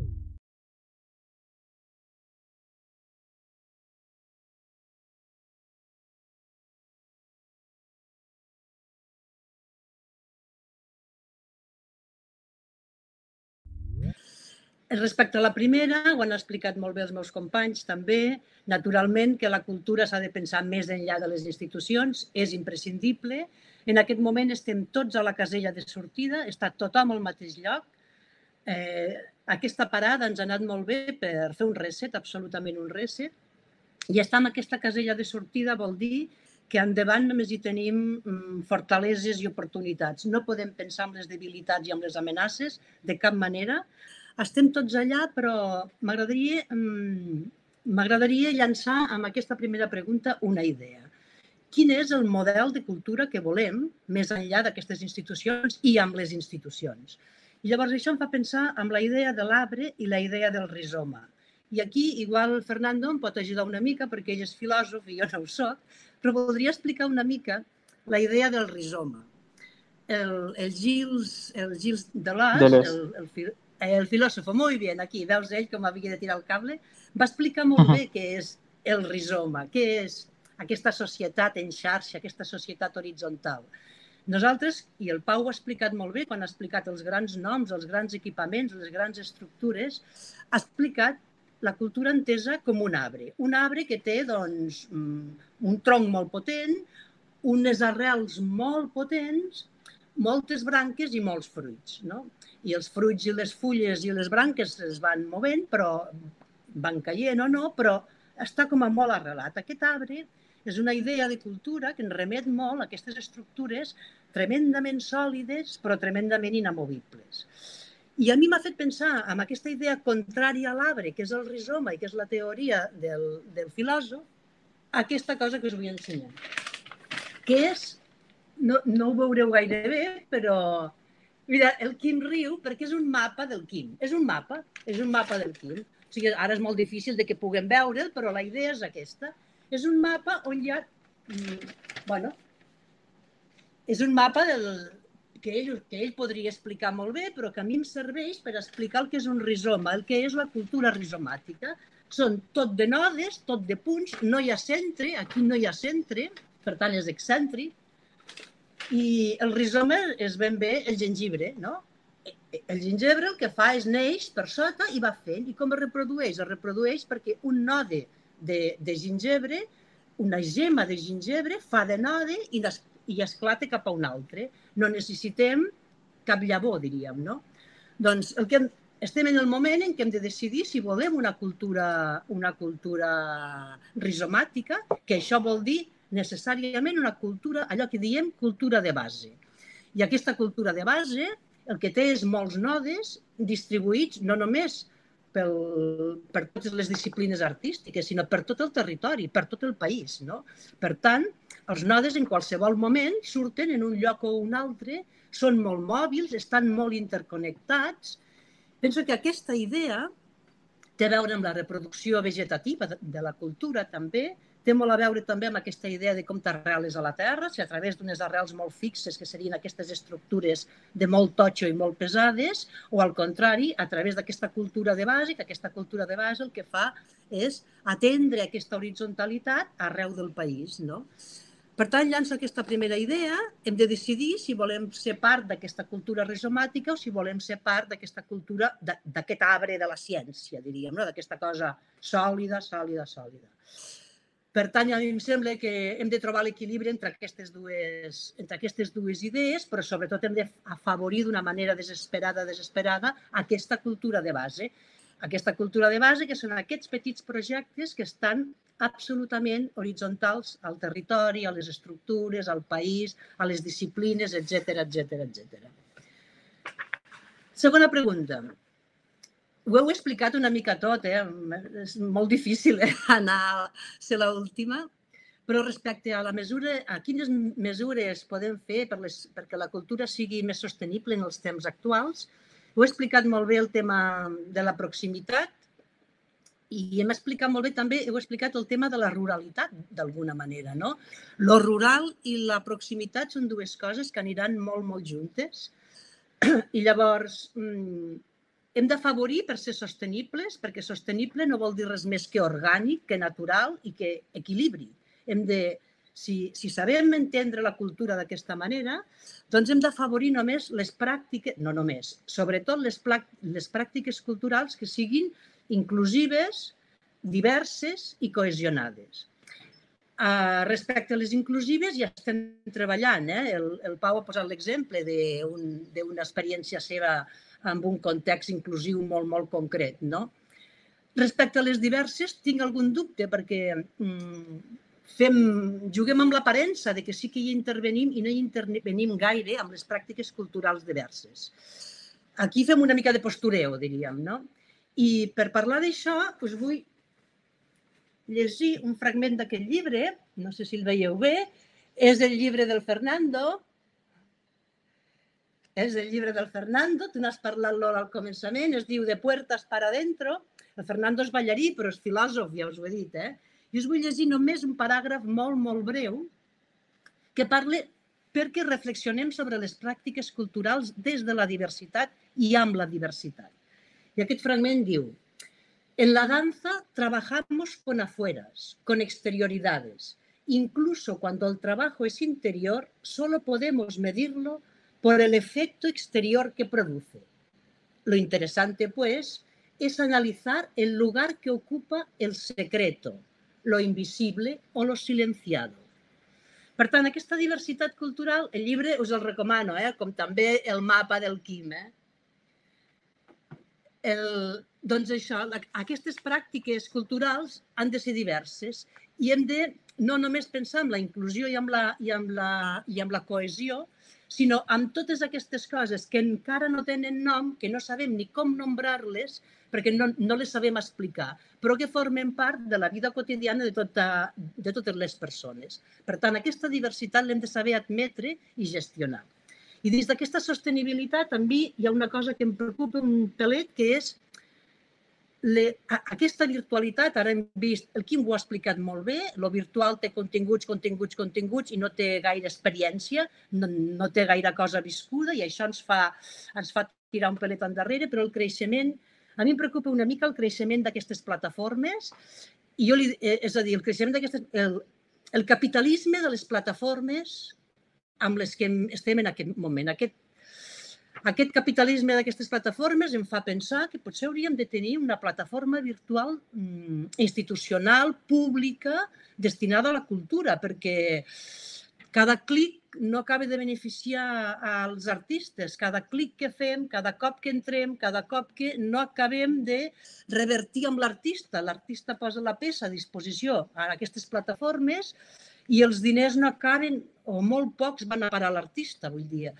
E: Respecte a la primera, ho han explicat molt bé els meus companys també. Naturalment que la cultura s'ha de pensar més enllà de les institucions, és imprescindible. En aquest moment estem tots a la casella de sortida, està tothom al mateix lloc. Aquesta parada ens ha anat molt bé per fer un reset, absolutament un reset. I estar en aquesta casella de sortida vol dir que endavant només hi tenim fortaleses i oportunitats. No podem pensar en les debilitats i en les amenaces de cap manera. Estem tots allà, però m'agradaria llançar amb aquesta primera pregunta una idea. Quin és el model de cultura que volem més enllà d'aquestes institucions i amb les institucions? I llavors això em fa pensar en la idea de l'arbre i la idea del rizoma. I aquí, igual, Fernando em pot ajudar una mica perquè ell és filòsof i jo no ho soc, però voldria explicar una mica la idea del rizoma. El Gilles Deleuze, el filòsof, molt bé, aquí, veus ell com havia de tirar el cable, va explicar molt bé què és el rizoma, què és aquesta societat en xarxa, aquesta societat horitzontal. Nosaltres, i el Pau ho ha explicat molt bé quan ha explicat els grans noms, els grans equipaments, les grans estructures, ha explicat la cultura entesa com un arbre que té un tronc molt potent, unes arrels molt potents, moltes branques i molts fruits. I els fruits i les fulles i les branques es van movent, però van caient o no, però està com a molt arrelat. Aquest arbre és una idea de cultura que ens remet molt a aquestes estructures tremendament sòlides, però tremendament inamovibles. I a mi m'ha fet pensar en aquesta idea contrària a l'arbre, que és el rizoma i que és la teoria del filòsof, aquesta cosa que us vull ensenyar. Que és, no ho veureu gaire bé, però mira, el Quim riu perquè és un mapa del Quim. És un mapa del Quim. O sigui, ara és molt difícil que puguem veure'l, però la idea és aquesta. És un mapa on hi ha... Bueno, és un mapa que ell podria explicar molt bé, però que a mi em serveix per explicar el que és un rizoma, el que és la cultura rizomàtica. Són tot de nodes, tot de punts, no hi ha centre, aquí no hi ha centre, per tant és excèntric. I el rizoma és ben bé el gengibre, no? El gingebre el que fa és neix per sota i va fent. I com es reprodueix? Es reprodueix perquè un node de gingebre, una gema de gingebre, fa de node i esclata cap a un altre. No necessitem cap llavor, diríem, no? Doncs estem en el moment en què hem de decidir si volem una cultura rizomàtica, que això vol dir necessàriament una cultura, allò que diem cultura de base. I aquesta cultura de base el que té és molts nodes distribuïts no només per totes les disciplines artístiques, sinó per tot el territori, per tot el país, no? Per tant, els nodes en qualsevol moment surten en un lloc o un altre, són molt mòbils, estan molt interconnectats. Penso que aquesta idea té a veure amb la reproducció vegetativa de la cultura també, té molt a veure també amb aquesta idea de com t'arreles a la terra, si a través d'unes arrels molt fixes, que serien aquestes estructures de molt totxo i molt pesades, o al contrari, a través d'aquesta cultura de base, que aquesta cultura de base el que fa és atendre aquesta horitzontalitat arreu del país, no? Per tant, llanço aquesta primera idea, hem de decidir si volem ser part d'aquesta cultura rizomàtica o si volem ser part d'aquesta cultura, d'aquest arbre de la ciència, diríem, no? D'aquesta cosa sòlida, sòlida, sòlida. Per tant, a mi em sembla que hem de trobar l'equilibri entre aquestes dues idees, però sobretot hem d'afavorir d'una manera desesperada aquesta cultura de base. Aquesta cultura de base, que són aquests petits projectes que estan absolutament horitzontals al territori, a les estructures, al país, a les disciplines, etc, etc, etc. Segona pregunta. Ho heu explicat una mica tot, és molt difícil anar a ser l'última, però respecte a la mesura, a quines mesures podem fer perquè la cultura sigui més sostenible en els temps actuals, heu explicat molt bé el tema de la proximitat i hem explicat molt bé també, heu explicat el tema de la ruralitat d'alguna manera, no? Lo rural i la proximitat són dues coses que aniran molt, molt juntes i llavors hem d'afavorir per ser sostenibles, perquè sostenible no vol dir res més que orgànic, que natural i que equilibri. Si sabem entendre la cultura d'aquesta manera, doncs hem d'afavorir només les pràctiques, no només, sobretot les pràctiques culturals que siguin inclusives, diverses i cohesionades. Respecte a les inclusives ja estem treballant. El Pau ha posat l'exemple d'una experiència seva amb un context inclusiu molt, molt concret. Respecte a les diverses, tinc algun dubte perquè juguem amb l'aparença que sí que hi intervenim i no hi intervenim gaire amb les pràctiques culturals diverses. Aquí fem una mica de postureo, diríem, no? I per parlar d'això, us vull llegir un fragment d'aquest llibre, no sé si el veieu bé, és el llibre del Fernando. És el llibre del Fernando, tu n'has parlat, Lola, al començament, es diu De puertas para adentro. El Fernando és ballarí, però és filòsof, ja us ho he dit. I us vull llegir només un paràgraf molt, molt breu que parla perquè reflexionem sobre les pràctiques culturals des de la diversitat i amb la diversitat. Y aquest fragment diu: en la danza trabajamos con afueras, con exterioridades. Incluso cuando el trabajo es interior, solo podemos medirlo por el efecto exterior que produce. Lo interesante, pues, es analizar el lugar que ocupa el secreto, lo invisible o lo silenciado. Per tant, aquesta diversitat cultural, el llibre us el recomano, com també el mapa del Quim. Doncs això, aquestes pràctiques culturals han de ser diverses i hem de no només pensar en la inclusió i en la cohesió, sinó amb totes aquestes coses que encara no tenen nom, que no sabem ni com nombrar-les perquè no les sabem explicar, però que formen part de la vida quotidiana de totes les persones. Per tant, aquesta diversitat l'hem de saber admetre i gestionar. I dins d'aquesta sostenibilitat també hi ha una cosa que em preocupa un pelet, que és aquesta virtualitat. Ara hem vist, el Quim ho ha explicat molt bé, el virtual té continguts i no té gaire experiència, no té gaire cosa viscuda i això ens fa tirar un pelet endarrere, però el creixement, a mi em preocupa una mica el creixement d'aquestes plataformes, és a dir, el creixement d'aquestes, el capitalisme de les plataformes amb les que estem en aquest moment. Aquest capitalisme d'aquestes plataformes em fa pensar que potser hauríem de tenir una plataforma virtual institucional, pública, destinada a la cultura, perquè cada clic no acaba de beneficiar als artistes. Cada clic que fem, cada cop que entrem, cada cop que no acabem de revertir amb l'artista. L'artista posa la peça a disposició a aquestes plataformes i els diners no acaben, o molt pocs van a parar a l'artista, vull dir.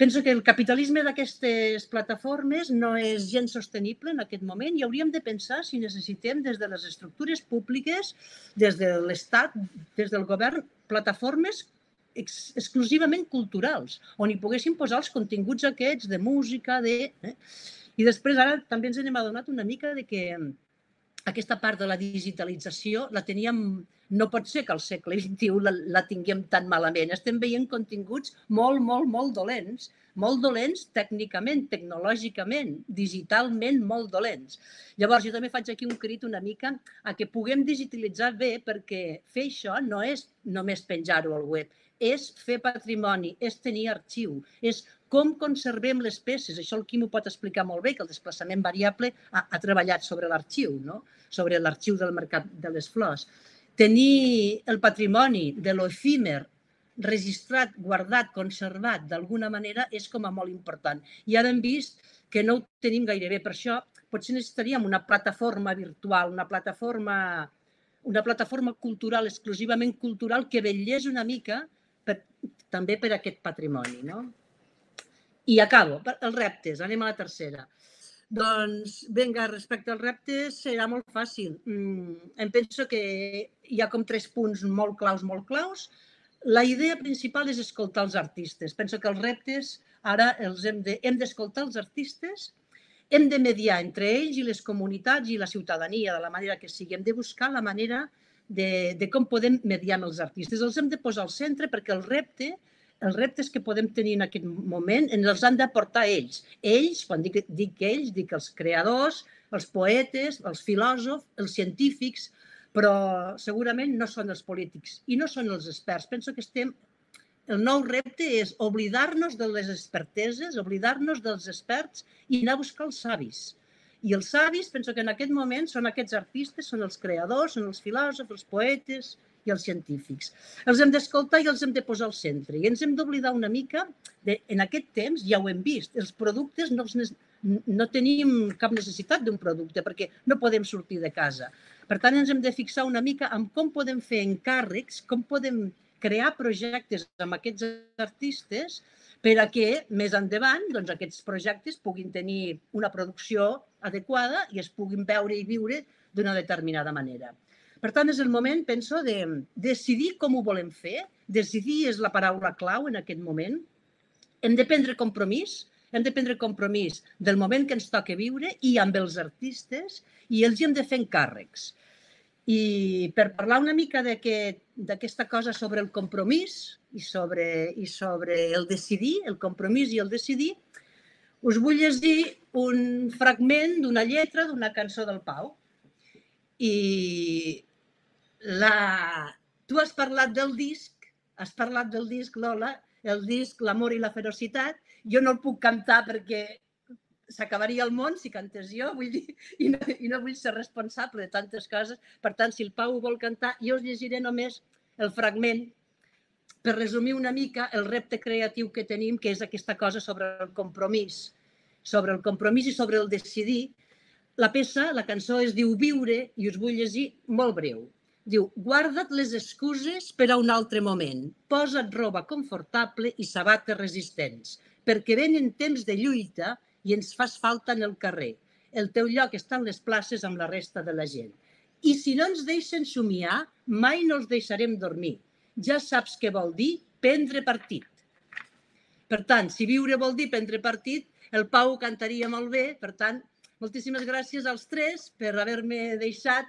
E: Penso que el capitalisme d'aquestes plataformes no és gens sostenible en aquest moment i hauríem de pensar si necessitem des de les estructures públiques, des de l'Estat, des del govern, plataformes exclusivament culturals, on hi poguéssim posar els continguts aquests de música, I després ara també ens n'hem adonat una mica de que aquesta part de la digitalització la teníem. No pot ser que al segle XXI la tinguem tan malament. Estem veient continguts molt dolents tècnicament, tecnològicament, digitalment molt dolents. Llavors, jo també faig aquí un crit una mica a que puguem digitalitzar bé, perquè fer això no és només penjar-ho al web, és fer patrimoni, és tenir arxiu, és com conservem les peces. Això el Quim ho pot explicar molt bé, que el desplaçament variable ha treballat sobre l'arxiu, no? Sobre l'arxiu del mercat de les flors. Tenir el patrimoni de l'efímer registrat, guardat, conservat d'alguna manera és com a molt important. I ara hem vist que no ho tenim gairebé. Per això potser necessitaríem una plataforma virtual, una plataforma cultural, exclusivament cultural, que vetllés una mica també per aquest patrimoni. I acabo. Els reptes. Anem a la tercera. Doncs, vinga, respecte als reptes serà molt fàcil. Em penso que hi ha com 3 punts molt claus. La idea principal és escoltar els artistes. Penso que els reptes ara hem d'escoltar els artistes, hem de mediar entre ells i les comunitats i la ciutadania de la manera que sigui. Hem de buscar la manera de com podem mediar amb els artistes. Els hem de posar al centre perquè els reptes que podem tenir en aquest moment ens els han d'aportar ells. Ells, quan dic ells, dic els creadors, els poetes, els filòsofs, els científics, però segurament no són els polítics i no són els experts. Penso que el nou repte és oblidar-nos de les experteses, oblidar-nos dels experts i anar a buscar els savis. I els savis, penso que en aquest moment són aquests artistes, són els creadors, són els filòsofs, els poetes i els científics. Els hem d'escoltar i els hem de posar al centre. I ens hem d'oblidar una mica, en aquest temps, ja ho hem vist, els productes no tenim cap necessitat d'un producte perquè no podem sortir de casa. Per tant, ens hem de fixar una mica en com podem fer encàrrecs, com podem crear projectes amb aquests artistes per a que més endavant aquests projectes puguin tenir una producció adequada i es puguin veure i viure d'una determinada manera. Per tant, és el moment, penso, de decidir com ho volem fer. Decidir és la paraula clau en aquest moment. Hem de prendre compromís del moment que ens toca viure i amb els artistes i els hem de fer encàrrecs. I per parlar una mica d'aquesta cosa sobre el compromís i sobre el decidir, el compromís i el decidir, us vull llegir un fragment d'una lletra d'una cançó del Pau. I tu has parlat del disc, Lola, el disc L'amor i la ferocitat. Jo no el puc cantar perquè s'acabaria el món si cantés jo, vull dir, i no vull ser responsable de tantes coses. Per tant, si el Pau ho vol cantar, jo us llegiré només el fragment per resumir una mica el repte creatiu que tenim, que és aquesta cosa sobre el compromís i sobre el decidir. La peça, la cançó es diu Viure i us vull llegir molt breu. Diu, guarda't les excuses per a un altre moment. Posa't roba confortable i sabates resistents, perquè venen temps de lluita i ens fas falta en el carrer. El teu lloc està en les places amb la resta de la gent. I si no ens deixen somiar, mai no els deixarem dormir. Ja saps què vol dir prendre partit. Per tant, si viure vol dir prendre partit, el Pau ho cantaria molt bé. Per tant, moltíssimes gràcies als 3 per haver-me deixat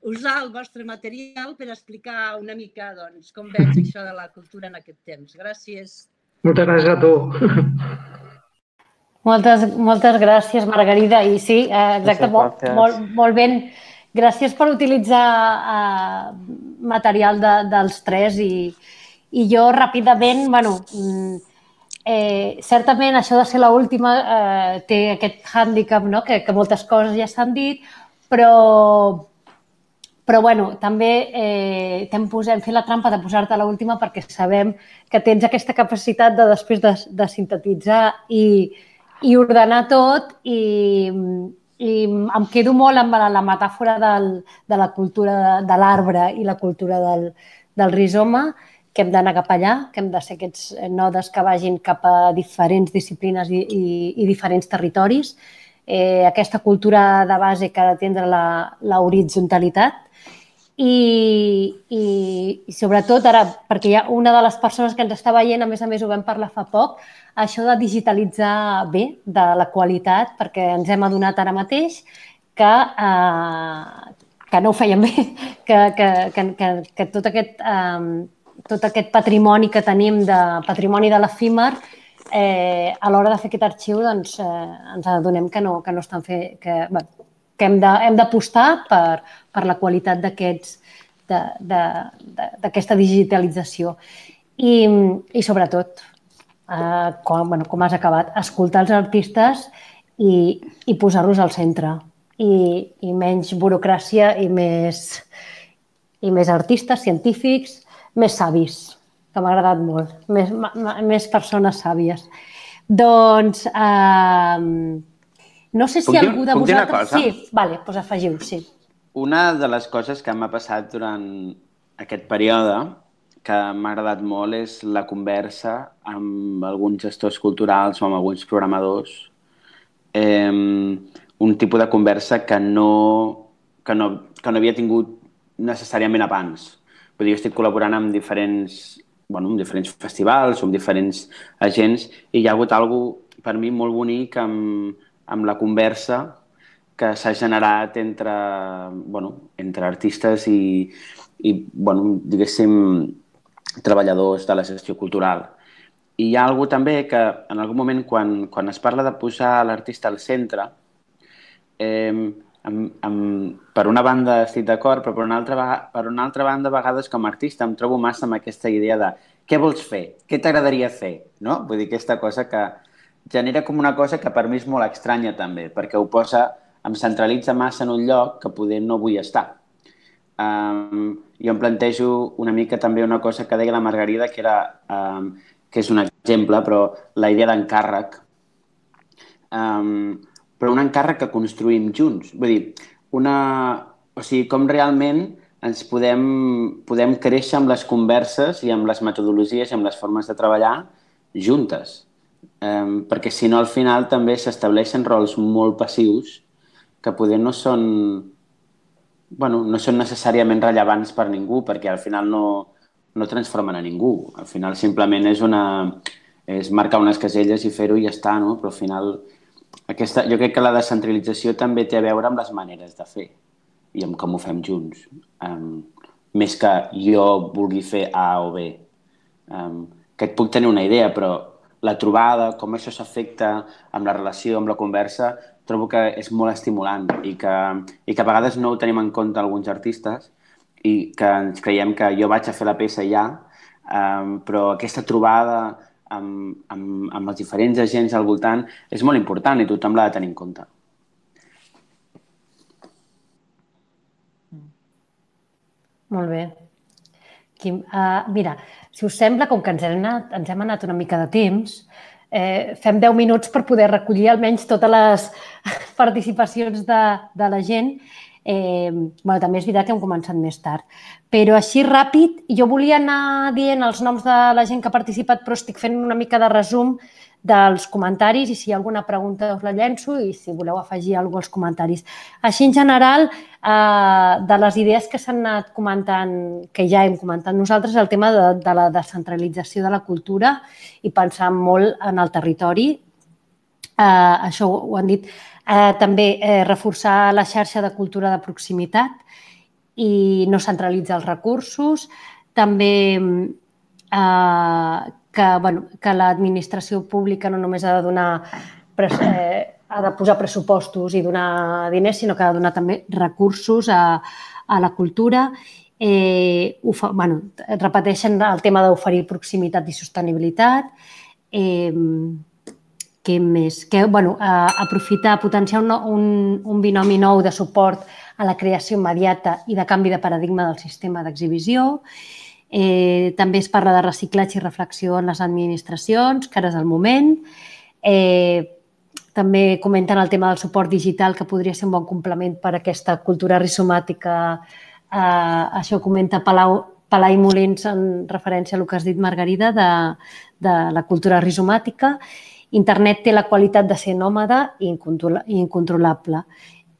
E: usar el vostre material per explicar una mica com veig això de la cultura en aquest temps. Gràcies.
B: Moltes gràcies a tu.
A: Moltes gràcies, Margarida. I sí, exacte, molt ben. Gràcies per utilitzar material dels 3 I jo ràpidament, certament això de ser l'última té aquest hàndicap, no? Que moltes coses ja s'han dit, però també hem fet la trampa de posar-te a l'última perquè sabem que tens aquesta capacitat de després de sintetitzar i ordenar tot i em quedo molt amb la metàfora de la cultura de l'arbre i la cultura del rizoma, que hem d'anar cap allà, que hem de ser aquests nodes que vagin cap a diferents disciplines i diferents territoris. Aquesta cultura de base que ha d'atendre la horitzontalitat i sobretot ara, perquè hi ha una de les persones que ens està veient, a més ho vam parlar fa poc, això de digitalitzar bé, de la qualitat, perquè ens hem adonat ara mateix que no ho feien bé, que tot aquest patrimoni que tenim, de patrimoni de l'efímer, a l'hora de fer aquest arxiu ens adonem que no estan fent, que hem d'apostar per la qualitat d'aquesta digitalització. I sobretot, com has acabat, escoltar els artistes i posar-los al centre. I menys burocràcia i més artistes, científics, més savis, que m'ha agradat molt, més persones sàvies. Doncs no sé si algú de vosaltres... Sí, doncs afegiu, sí.
D: Una de les coses que m'ha passat durant aquest període que m'ha agradat molt és la conversa amb alguns gestors culturals o amb alguns programadors. Un tipus de conversa que no havia tingut necessàriament abans. Vull dir, jo estic col·laborant amb diferents festivals o amb diferents agents i hi ha hagut alguna per mi molt bonic amb la conversa que s'ha generat entre artistes i diguéssim, treballadors de la gestió cultural. I hi ha alguna també que en algun moment quan es parla de posar l'artista al centre, per una banda estic d'acord, però per una altra banda a vegades com a artista em trobo massa amb aquesta idea de què vols fer, què t'agradaria fer, no? Vull dir, aquesta cosa que genera com una cosa que per mi és molt estranya també, perquè em centralitza massa en un lloc que poder no vull estar. Jo em plantejo una mica també una cosa que deia la Margarida, que és un exemple, però la idea d'encàrrec. Però un encàrrec que construïm junts. Vull dir, com realment ens podem créixer amb les converses i amb les metodologies i amb les formes de treballar juntes. Perquè si no, al final també s'estableixen rols molt passius que poder no són necessàriament rellevants per ningú, perquè al final no transformen a ningú. Al final simplement és marcar unes caselles i fer-ho i ja està, no? Però al final jo crec que la descentralització també té a veure amb les maneres de fer i amb com ho fem junts. Més que jo vulgui fer A o B. Que et puc tenir una idea, però la trobada, com això s'afecta amb la relació, amb la conversa, trobo que és molt estimulant i que a vegades no ho tenim en compte alguns artistes i que ens creiem que jo vaig a fer la peça ja, però aquesta trobada amb els diferents agents al voltant és molt important i tothom l'ha de tenir en compte.
A: Molt bé. Mira, si us sembla, com que ens hem anat una mica de temps, fem 10 minuts per poder recollir almenys totes les participacions de la gent. També és veritat que hem començat més tard. Però així ràpid, jo volia anar dient els noms de la gent que ha participat, però estic fent una mica de resum dels comentaris i si hi ha alguna pregunta us la llenço i si voleu afegir alguna cosa als comentaris. Així, en general, de les idees que s'han anat comentant, que ja hem comentat nosaltres, el tema de la descentralització de la cultura i pensar molt en el territori. Això ho han dit. També reforçar la xarxa de cultura de proximitat i no centralitzar els recursos. També que l'administració pública no només ha de posar pressupostos i donar diners, sinó que ha de donar també recursos a la cultura. repeteixen el tema d'oferir proximitat i sostenibilitat. Què més? Aprofitar, potenciar un binomi nou de suport a la creació immediata i de canvi de paradigma del sistema d'exhibició. També es parla de reciclatge i reflexió en les administracions, que ara és el moment. També comenten el tema del suport digital, que podria ser un bon complement per a aquesta cultura rizomàtica. Això comenta Pelai Molins en referència al que has dit, Margarida, de la cultura rizomàtica. Internet té la qualitat de ser nòmada i incontrolable.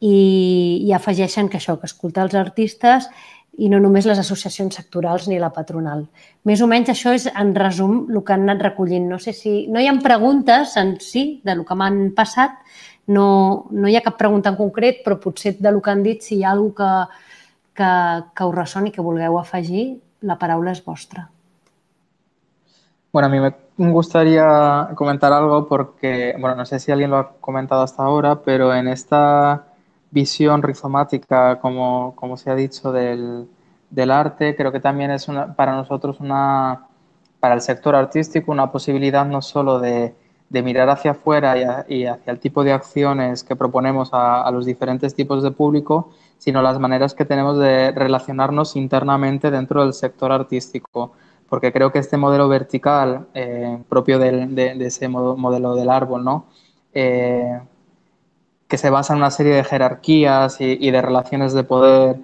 A: I afegeixen que això, que escoltar els artistes i no només les associacions sectorals ni la patronal. Més o menys això és, en resum, el que han anat recollint. No sé si... No hi ha preguntes en si del que m'han passat, no hi ha cap pregunta en concret, però potser del que han dit, si hi ha alguna cosa que us ressoni i que vulgueu afegir, la paraula és vostra.
C: Bueno, a mí me gustaría comentar algo porque, bueno, no sé si alguien lo ha comentado hasta ahora, pero en esta visión rizomática, como se ha dicho, del arte, creo que también es para nosotros para el sector artístico, una posibilidad no solo de mirar hacia afuera y hacia el tipo de acciones que proponemos a los diferentes tipos de público, sino las maneras que tenemos de relacionarnos internamente dentro del sector artístico. Porque creo que este modelo vertical, propio de ese modelo del árbol, ¿no? Que se basa en una serie de jerarquías y de relaciones de poder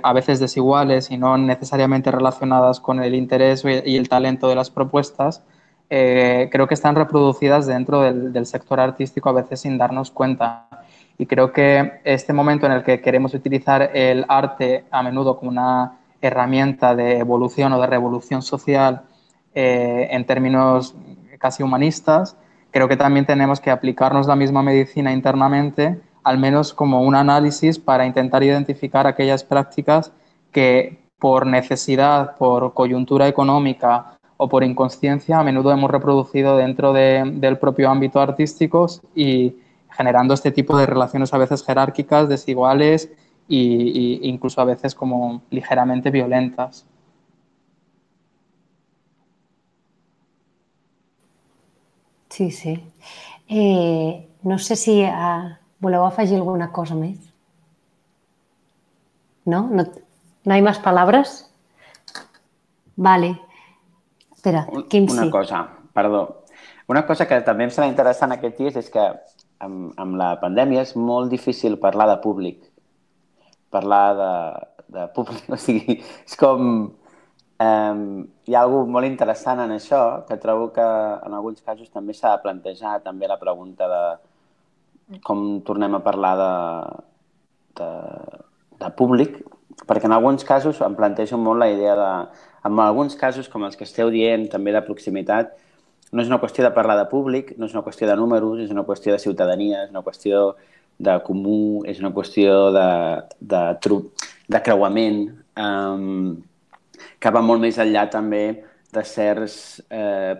C: a veces desiguales y no necesariamente relacionadas con el interés y el talento de las propuestas, creo que están reproducidas dentro del sector artístico a veces sin darnos cuenta. Y creo que este momento en el que queremos utilizar el arte a menudo como una herramienta de evolución o de revolución social en términos casi humanistas, creo que también tenemos que aplicarnos la misma medicina internamente, al menos como un análisis para intentar identificar aquellas prácticas que por necesidad, por coyuntura económica o por inconsciencia a menudo hemos reproducido dentro del propio ámbito artístico y generando este tipo de relaciones a veces jerárquicas, desiguales e incluso a veces como ligeramente violentas.
A: Sí, sí. No sé si voleu afegir alguna cosa més. ¿No? ¿No hay más palabras? Vale. Espera, Quim, sí.
D: Una cosa, perdó. Una cosa que també em serà interessant aquests dies és que amb la pandèmia és molt difícil parlar de públic. Parlar de públic, o sigui, és com... hi ha alguna cosa molt interessant en això, que trobo que en alguns casos també s'ha de plantejar també la pregunta de com tornem a parlar de públic, perquè en alguns casos em plantejo molt la idea de... En alguns casos, com els que esteu dient, també de proximitat, no és una qüestió de parlar de públic, no és una qüestió de números, és una qüestió de ciutadania, és una qüestió de comú, és una qüestió de creuament, que va molt més enllà també de certs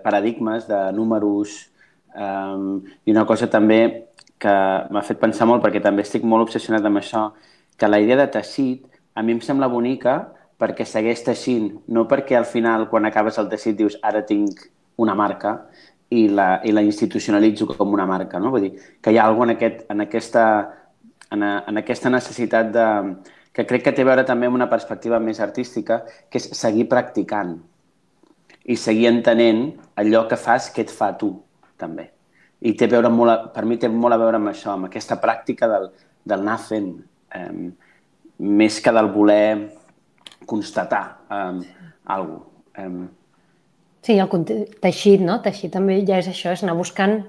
D: paradigmes, de números, i una cosa també que m'ha fet pensar molt, perquè també estic molt obsessionat amb això, que la idea de teixit a mi em sembla bonica perquè segueix teixint, no perquè al final, quan acabes el teixit, dius ara tinc una marca i la institucionalitzo com una marca, no? Vull dir, que hi ha alguna cosa en aquesta necessitat que crec que té a veure també amb una perspectiva més artística, que és seguir practicant i seguir entenent allò que fas, què et fa a tu, també. I té a veure molt, per mi té molt a veure amb això, amb aquesta pràctica del anar fent, més que del voler constatar alguna cosa.
A: Sí, el teixit, no? Teixit també ja és això, és anar buscant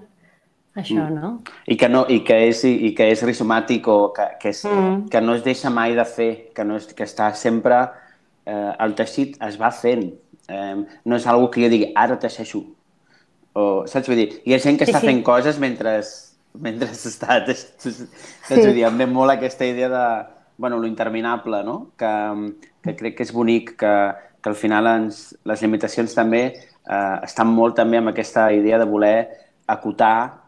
A: això, no?
D: I que és rizomàtic o que no es deixa mai de fer, que està sempre... El teixit es va fent. No és una cosa que jo digui, ara teixeixo. Saps? Vull dir, hi ha gent que està fent coses mentre està... Em ve molt aquesta idea de lo interminable, no? Que crec que és bonic, que al final les limitacions també estan molt també amb aquesta idea de voler acotar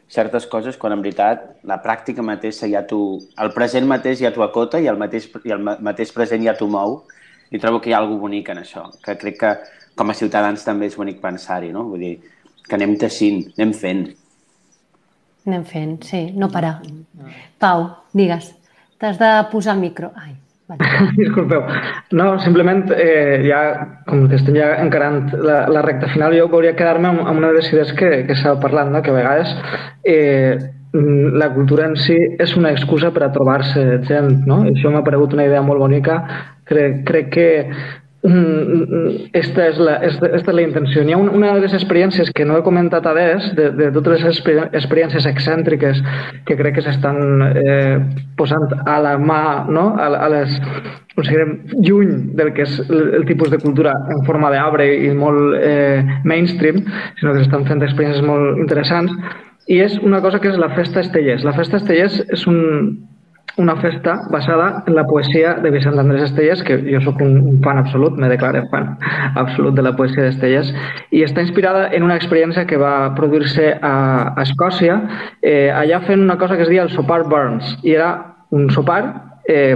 D: certes coses quan en veritat la pràctica mateixa ja el present mateix ja t'ho acota i el mateix present ja t'ho mou, i trobo que hi ha alguna cosa bonic en això, que crec que com a ciutadans també és bonic pensar-hi, no? Vull dir, que anem teixint, anem fent.
A: Anem fent, sí, no parar. Pau, digues, t'has de posar el micro. Ai, vale.
B: Disculpeu. No, simplement, ja, com que estem ja encarant la recta final, jo volia quedar-me amb una de les idees que s'ha parlat, no? Que a vegades la cultura en si és una excusa per a trobar-se gent, no? Això m'ha paregut una idea molt bonica. Crec que esta és la intenció. Hi ha una de les experiències que no he comentat adés, de totes les experiències excèntriques que crec que s'estan posant a la mà, no? Lluny del que és el tipus de cultura en forma d'arbre i molt mainstream, sinó que s'estan fent experiències molt interessants, i és una cosa que és la Festa Estellers. La Festa Estellers és una festa basada en la poesia de Vicent Andrés Estellers, que jo sóc un fan absolut, me declaro fan absolut de la poesia d'Estellers, i està inspirada en una experiència que va produir-se a Escòcia, allà fent una cosa que es deia el sopar Burns, i era un sopar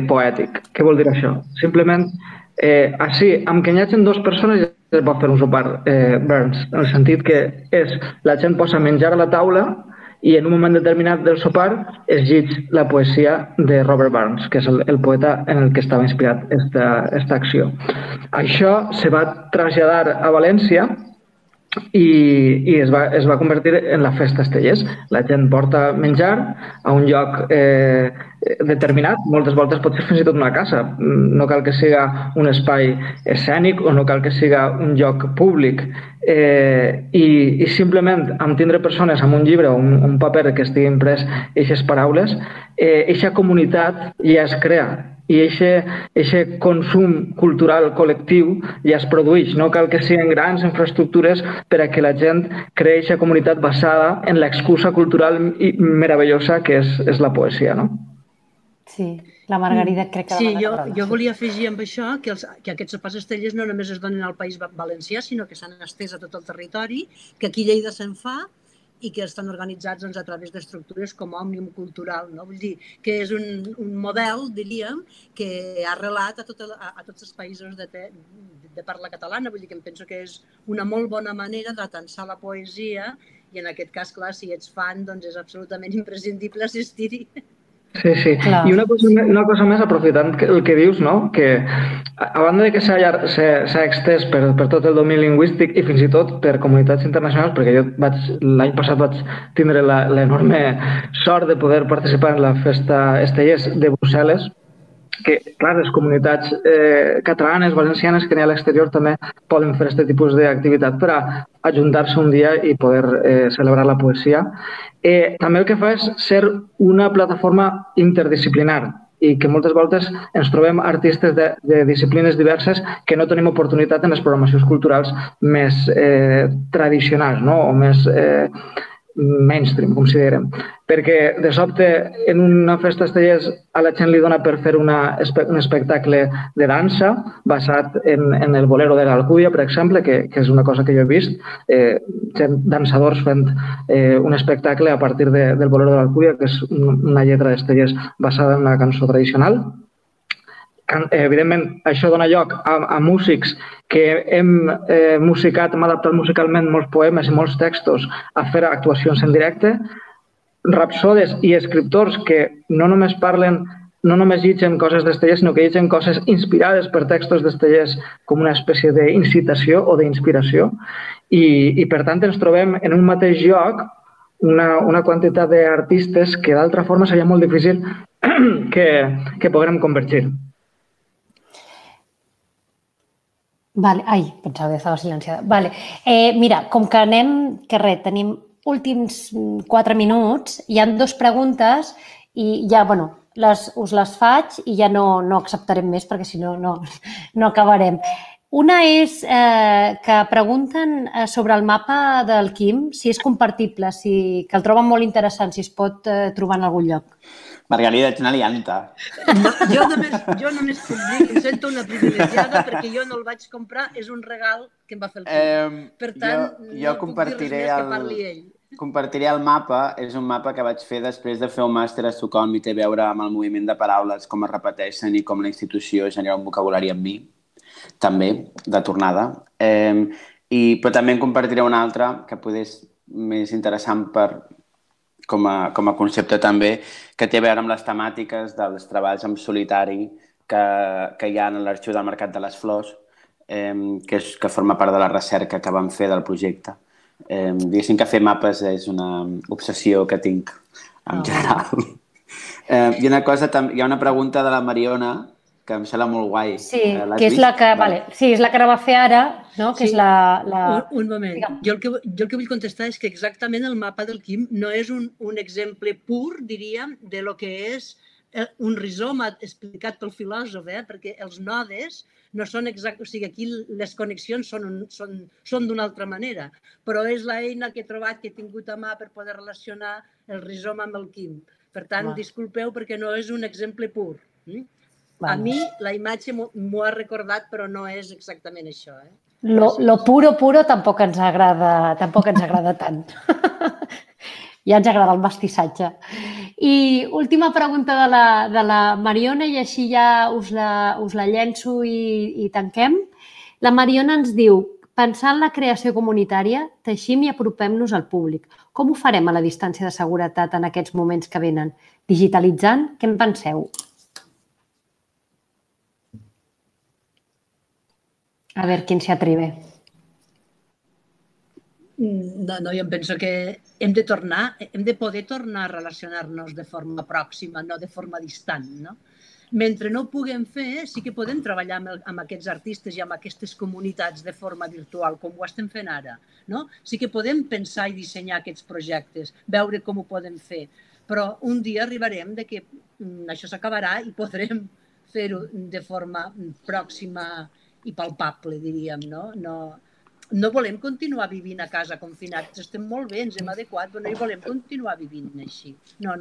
B: poètic. Què vol dir això? Simplement, així, amb que hi hagi dues persones ja es pot fer un sopar Burns, en el sentit que la gent posa menjar a la taula i en un moment determinat del sopar es llig la poesia de Robert Burns, que és el poeta en el que estava inspirat esta acció. Això se va traslladar a València i es va convertir en la Festa Estellers. La gent porta menjar a un lloc determinat, moltes voltes pot ser fins i tot una casa, no cal que siga un espai escènic o no cal que siga un lloc públic, i simplement amb tindre persones amb un llibre o un paper que estigui imprès aquestes paraules, aquesta comunitat ja es crea i aquest consum cultural col·lectiu ja es produeix. No cal que siguin grans infraestructures per a que la gent creï aquesta comunitat basada en l'excusa cultural meravellosa que és la poesia, no?
A: Sí, la Margarida crec que...
E: Sí, jo volia afegir amb això que aquests sopars estellers no només es donen al País Valencià, sinó que s'han estès a tot el territori, que aquí a Lleida se'n fa i que estan organitzats a través d'estructures com Òmnium Cultural. Vull dir que és un model, diríem, que ha arrelat a tots els països de parla catalana. Vull dir que em penso que és una molt bona manera d'atansar la poesia i en aquest cas, clar, si ets fan, doncs és absolutament imprescindible assistir-hi.
B: Sí. I una cosa més, aprofitant el que dius, no? Que a banda de que s'ha extès per tot el domini lingüístic i fins i tot per comunitats internacionals, perquè jo l'any passat vaig tindre l'enorme sort de poder participar en la Festa Estellers de Brussel·les, que, clar, les comunitats catalanes, valencianes que n'hi ha a l'exterior també poden fer aquest tipus d'activitat per a ajuntar-se un dia i poder celebrar la poesia. També el que fa és ser una plataforma interdisciplinar i que moltes voltes ens trobem artistes de disciplines diverses que no tenim oportunitat en les programacions culturals més tradicionals, no? O més mainstream, com si diguem. Perquè de sobte en una Festa Estellers a la gent li dona per fer un espectacle de dansa basat en el bolero de l'Alcúdia, per exemple, que és una cosa que jo he vist, dansadors fent un espectacle a partir del bolero de l'Alcúdia, que és una lletra d'Estellers basada en una cançó tradicional. Evidentment, això dona lloc a músics que hem musicat, hem adaptat musicalment molts poemes i molts textos a fer actuacions en directe, rapsodes i escriptors que no només parlen, no només llegeixen coses d'Estellers, sinó que llegeixen coses inspirades per textos d'Estellers com una espècie d'incitació o d'inspiració. I per tant ens trobem en un mateix lloc una quantitat d'artistes que d'altra forma seria molt difícil que poguérem convergir.
A: Vale. Ai, pensava que estava silenciada. Vale. Mira, com que tenim últims 4 minuts, hi ha 2 preguntes i ja, us les faig i ja no acceptarem més perquè si no, no acabarem. Una és que pregunten sobre el mapa del Quim, si és compartible, que el troben molt interessant, si es pot trobar en algun lloc.
D: Margarida, ets una alianta.
E: Jo només puc dir que em sento una privilegiada perquè jo no el vaig comprar, és un regal que em va fer el Quim. Per tant, no puc dir res més que parli ell.
D: compartiré el mapa. És un mapa que vaig fer després de fer un màster a Estocolm i té a veure amb el moviment de paraules, com es repeteixen i com la institució genera un vocabulari en mi, també, de tornada. Però també en compartiré un altre que potser és més interessant com a concepte també, que té a veure amb les temàtiques dels treballs en solitari que hi ha en l'Arxiu del Mercat de les Flors, que forma part de la recerca que vam fer del projecte. Diguéssim que fer mapes és una obsessió que tinc en general. Hi ha una pregunta de la Mariona que em sembla molt guai.
A: Sí, que és la que, sí, és la que va fer ara, no? Que és
E: Un moment. Jo el que vull contestar és que exactament el mapa del Quim no és un exemple pur, diríem, de lo que és un rizoma explicat pel filòsof, perquè els nodes no són exactes, o sigui, aquí les connexions són d'una altra manera, però és l'eina que he trobat, que he tingut a mà per poder relacionar el rizoma amb el Quim. Per tant, disculpeu perquè no és un exemple pur. A mi la imatge m'ho ha recordat, però no és exactament això.
A: Lo puro tampoc ens agrada tant. Ja ens agrada el mestissatge. I última pregunta de la Mariona, i així ja us la llenço i tanquem. La Mariona ens diu: pensant en la creació comunitària, teixim i apropem-nos al públic. Com ho farem a la distància de seguretat en aquests moments que venen? Digitalitzant? Què en penseu? A veure, qui s'hi atreve.
E: No, jo em penso que hem de poder tornar a relacionar-nos de forma pròxima, no de forma distant. Mentre no ho puguem fer, sí que podem treballar amb aquests artistes i amb aquestes comunitats de forma virtual, com ho estem fent ara. Sí que podem pensar i dissenyar aquests projectes, veure com ho podem fer, però un dia arribarem que això s'acabarà i podrem fer-ho de forma pròxima i palpable, diríem. No volem continuar vivint a casa confinats. Estem molt bé, ens hem adequat, però no hi volem continuar vivint així. No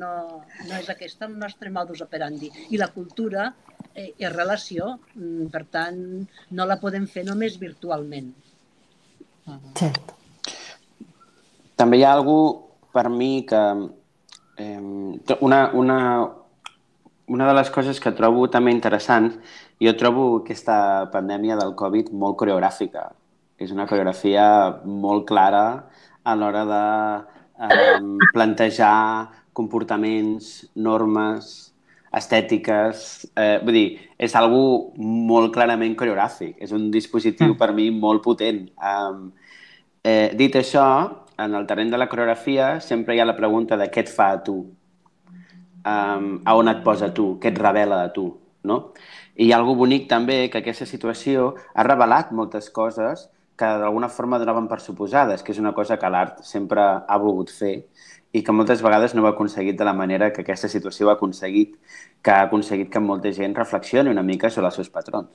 E: és aquest el nostre modus operandi. I la cultura és relació, per tant, no la podem fer només virtualment.
A: Cert.
D: També hi ha algú per mi que... Una de les coses que trobo també interessants, jo trobo aquesta pandèmia del Covid molt coreogràfica. És una coreografia molt clara a l'hora de plantejar comportaments, normes, estètiques. Vull dir, és algo molt clarament coreogràfic. És un dispositiu per mi molt potent. Dit això, en el terreny de la coreografia sempre hi ha la pregunta de què et fa a tu, a on et posa a tu, què et revela de tu, no? I hi ha alguna bonic també que aquesta situació ha revelat moltes coses que d'alguna forma donaven per suposades, que és una cosa que l'art sempre ha volgut fer i que moltes vegades no ho ha aconseguit de la manera que aquesta situació ha aconseguit que molta gent reflexioni una mica sobre els seus patrons.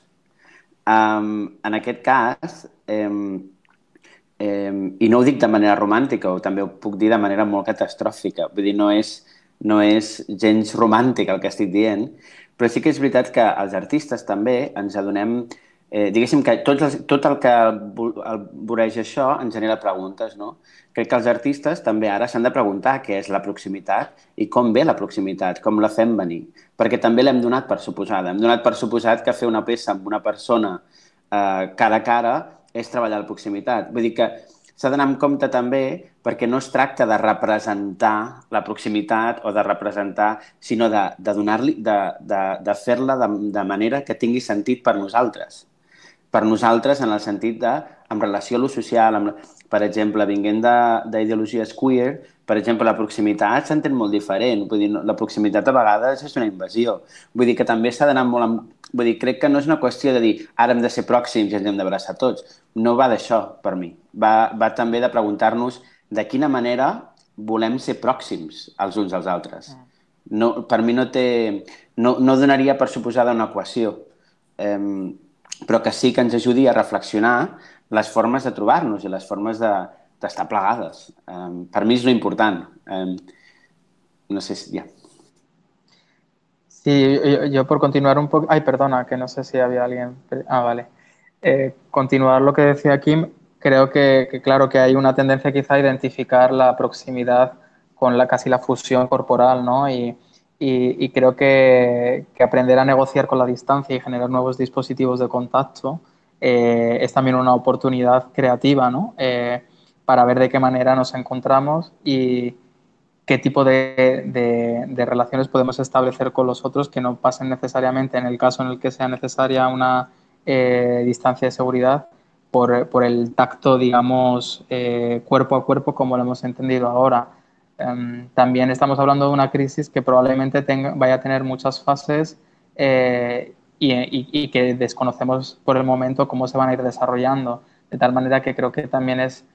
D: En aquest cas, i no ho dic de manera romàntica, o també ho puc dir de manera molt catastròfica, vull dir, no és gens romàntic el que estic dient, però sí que és veritat que els artistes també ens adonem, diguéssim que tot el que voreja això ens genera preguntes, no? Crec que els artistes també ara s'han de preguntar què és la proximitat i com ve la proximitat, com la fem venir, perquè també l'hem donat per suposada. Hem donat per suposat que fer una peça amb una persona cara a cara és treballar la proximitat. Vull dir que s'ha d'anar amb compte també perquè no es tracta de representar la proximitat o de representar, sinó de fer-la de manera que tingui sentit per nosaltres. Per nosaltres en el sentit de, en relació a lo social, per exemple, venint d'ideologies queer, per exemple, la proximitat s'entén molt diferent. Vull dir, la proximitat a vegades és una invasió. Vull dir que també s'ha d'anar molt amb... Vull dir, crec que no és una qüestió de dir ara hem de ser pròxims i ens hem d'abraçar tots. No va d'això, per mi. Va també de preguntar-nos de quina manera volem ser pròxims els uns als altres. Per mi no donaria per suposada una equació, però que sí que ens ajudi a reflexionar les formes de trobar-nos i les formes d'estar plegades. Per mi és l'important. No sé si...
C: Sí, yo por continuar un poco... Ay, perdona, que no sé si había alguien... Ah, vale. Continuar lo que decía Kim, creo que claro, que hay una tendencia quizá a identificar la proximidad con casi la fusión corporal, ¿no? Y creo que aprender a negociar con la distancia y generar nuevos dispositivos de contacto es también una oportunidad creativa, ¿no? Para ver de qué manera nos encontramos y qué tipo de relaciones podemos establecer con los otros que no pasen necesariamente, en el caso en el que sea necesaria una distancia de seguridad, por el tacto, digamos, cuerpo a cuerpo, como lo hemos entendido ahora. También estamos hablando de una crisis que probablemente vaya a tener muchas fases y que desconocemos por el momento cómo se van a ir desarrollando. De tal manera que creo que también es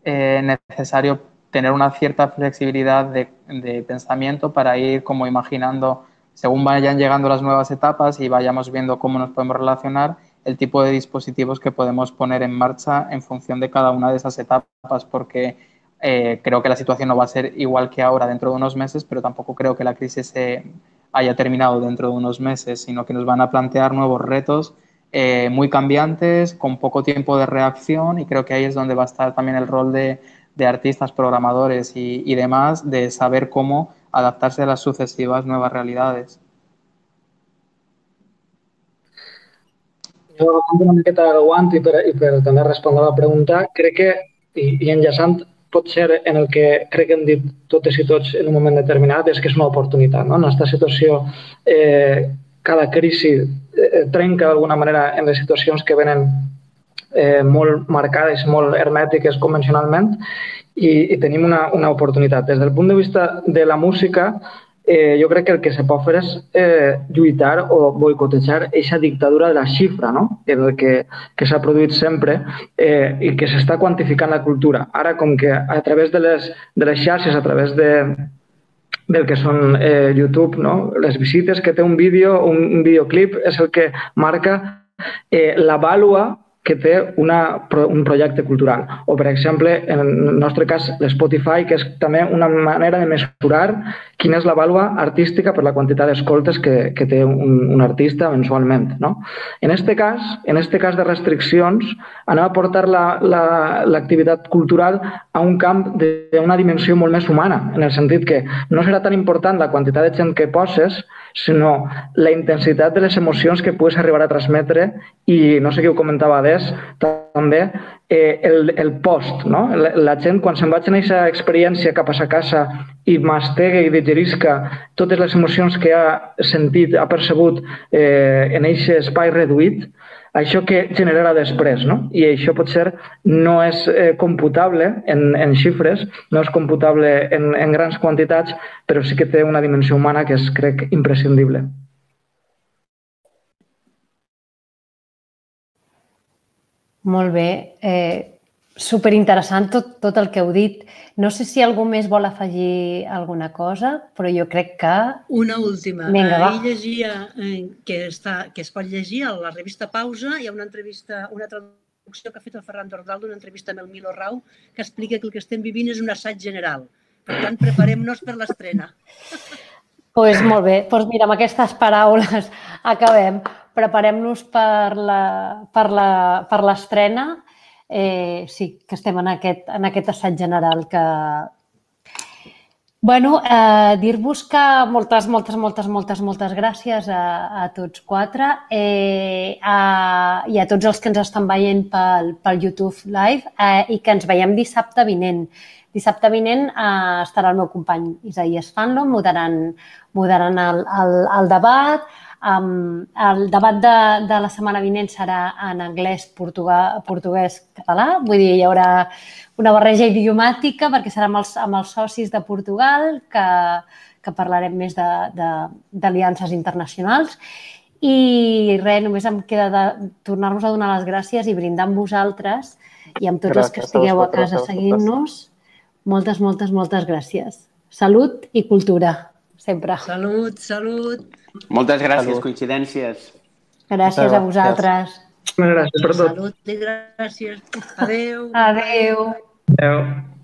C: necesario tener una cierta flexibilidad de pensamiento para ir como imaginando, según vayan llegando las nuevas etapas y vayamos viendo cómo nos podemos relacionar, el tipo de dispositivos que podemos poner en marcha en función de cada una de esas etapas, porque creo que la situación no va a ser igual que ahora dentro de unos meses, pero tampoco creo que la crisis haya terminado dentro de unos meses, sino que nos van a plantear nuevos retos muy cambiantes, con poco tiempo de reacción, y creo que ahí es donde va a estar también el rol de artistas, programadores y demás, de saber cómo adaptarse a las sucesivas nuevas realidades.
B: Jo, agafant una miqueta el guant i per també respondre a la pregunta, crec que, i enllaçant potser en el que crec que hem dit totes i tots en un moment determinat, és que és una oportunitat. No? En aquesta situació, cada crisi trenca d'alguna manera en les situacions que venen molt marcades, molt hermètiques convencionalment, i tenim una oportunitat. Des del punt de vista de la música, jo crec que el que se pot fer és lluitar o boicotejar aquesta dictadura de la xifra, no? que s'ha produït sempre i que s'està quantificant la cultura. Ara, com que a través de les xarxes, a través del que són YouTube, no? Les visites que té un vídeo, un videoclip, és el que marca la vàlua que té un projecte cultural. O, per exemple, en el nostre cas, l'Spotify, que és també una manera de mesurar quina és la vàlua artística per la quantitat d'escoltes que té un artista mensualment. No? En aquest cas de restriccions, anem a portar l'activitat cultural a un camp d'una dimensió molt més humana, en el sentit que no serà tan important la quantitat de gent que poses, sinó la intensitat de les emocions que pugues arribar a transmetre i, no sé qui ho comentava també, el post. No? La gent, quan se'n vaig en aquesta experiència cap a sa casa i mastegui i digerisca totes les emocions que ha sentit, ha percebut en aquest espai reduït, això que generarà després. No? I això potser no és computable en xifres, no és computable en grans quantitats, però sí que té una dimensió humana que és, crec, imprescindible.
A: Molt bé. Superinteressant tot el que heu dit. No sé si algú més vol afegir alguna cosa, però jo crec que...
E: Una última.
A: Vinga, va.
E: Ahir llegia que es pot llegir a la revista Pausa. Hi ha una traducció que ha fet el Ferran Dordal d'una entrevista amb el Milo Rau que explica que el que estem vivint és un assaig general. Per tant, preparem-nos per l'estrena.
A: Doncs molt bé. Doncs mira, amb aquestes paraules acabem. Preparem-nos per l'estrena. Sí, que estem en aquest assaig general que... Bueno, dir-vos que moltes gràcies a tots quatre i a tots els que ens estan veient pel YouTube Live i que ens veiem dissabte vinent. Dissabte vinent estarà el meu company Isaías Fanlo moderant el debat. El debat de la setmana vinent serà en anglès, portuguès, català. Vull dir, hi haurà una barreja idiomàtica perquè serà amb els socis de Portugal que parlarem més d'aliances internacionals. I res, només em queda tornar-vos a donar les gràcies i brindar amb vosaltres i amb tots els que estigueu a casa seguint-nos. Moltes gràcies. Salut i cultura, sempre.
E: Salut.
D: Moltes gràcies, coincidències.
A: Gràcies a vosaltres.
B: Gràcies per tot.
E: Salut i gràcies. Adéu.
A: Adéu.
B: Adéu.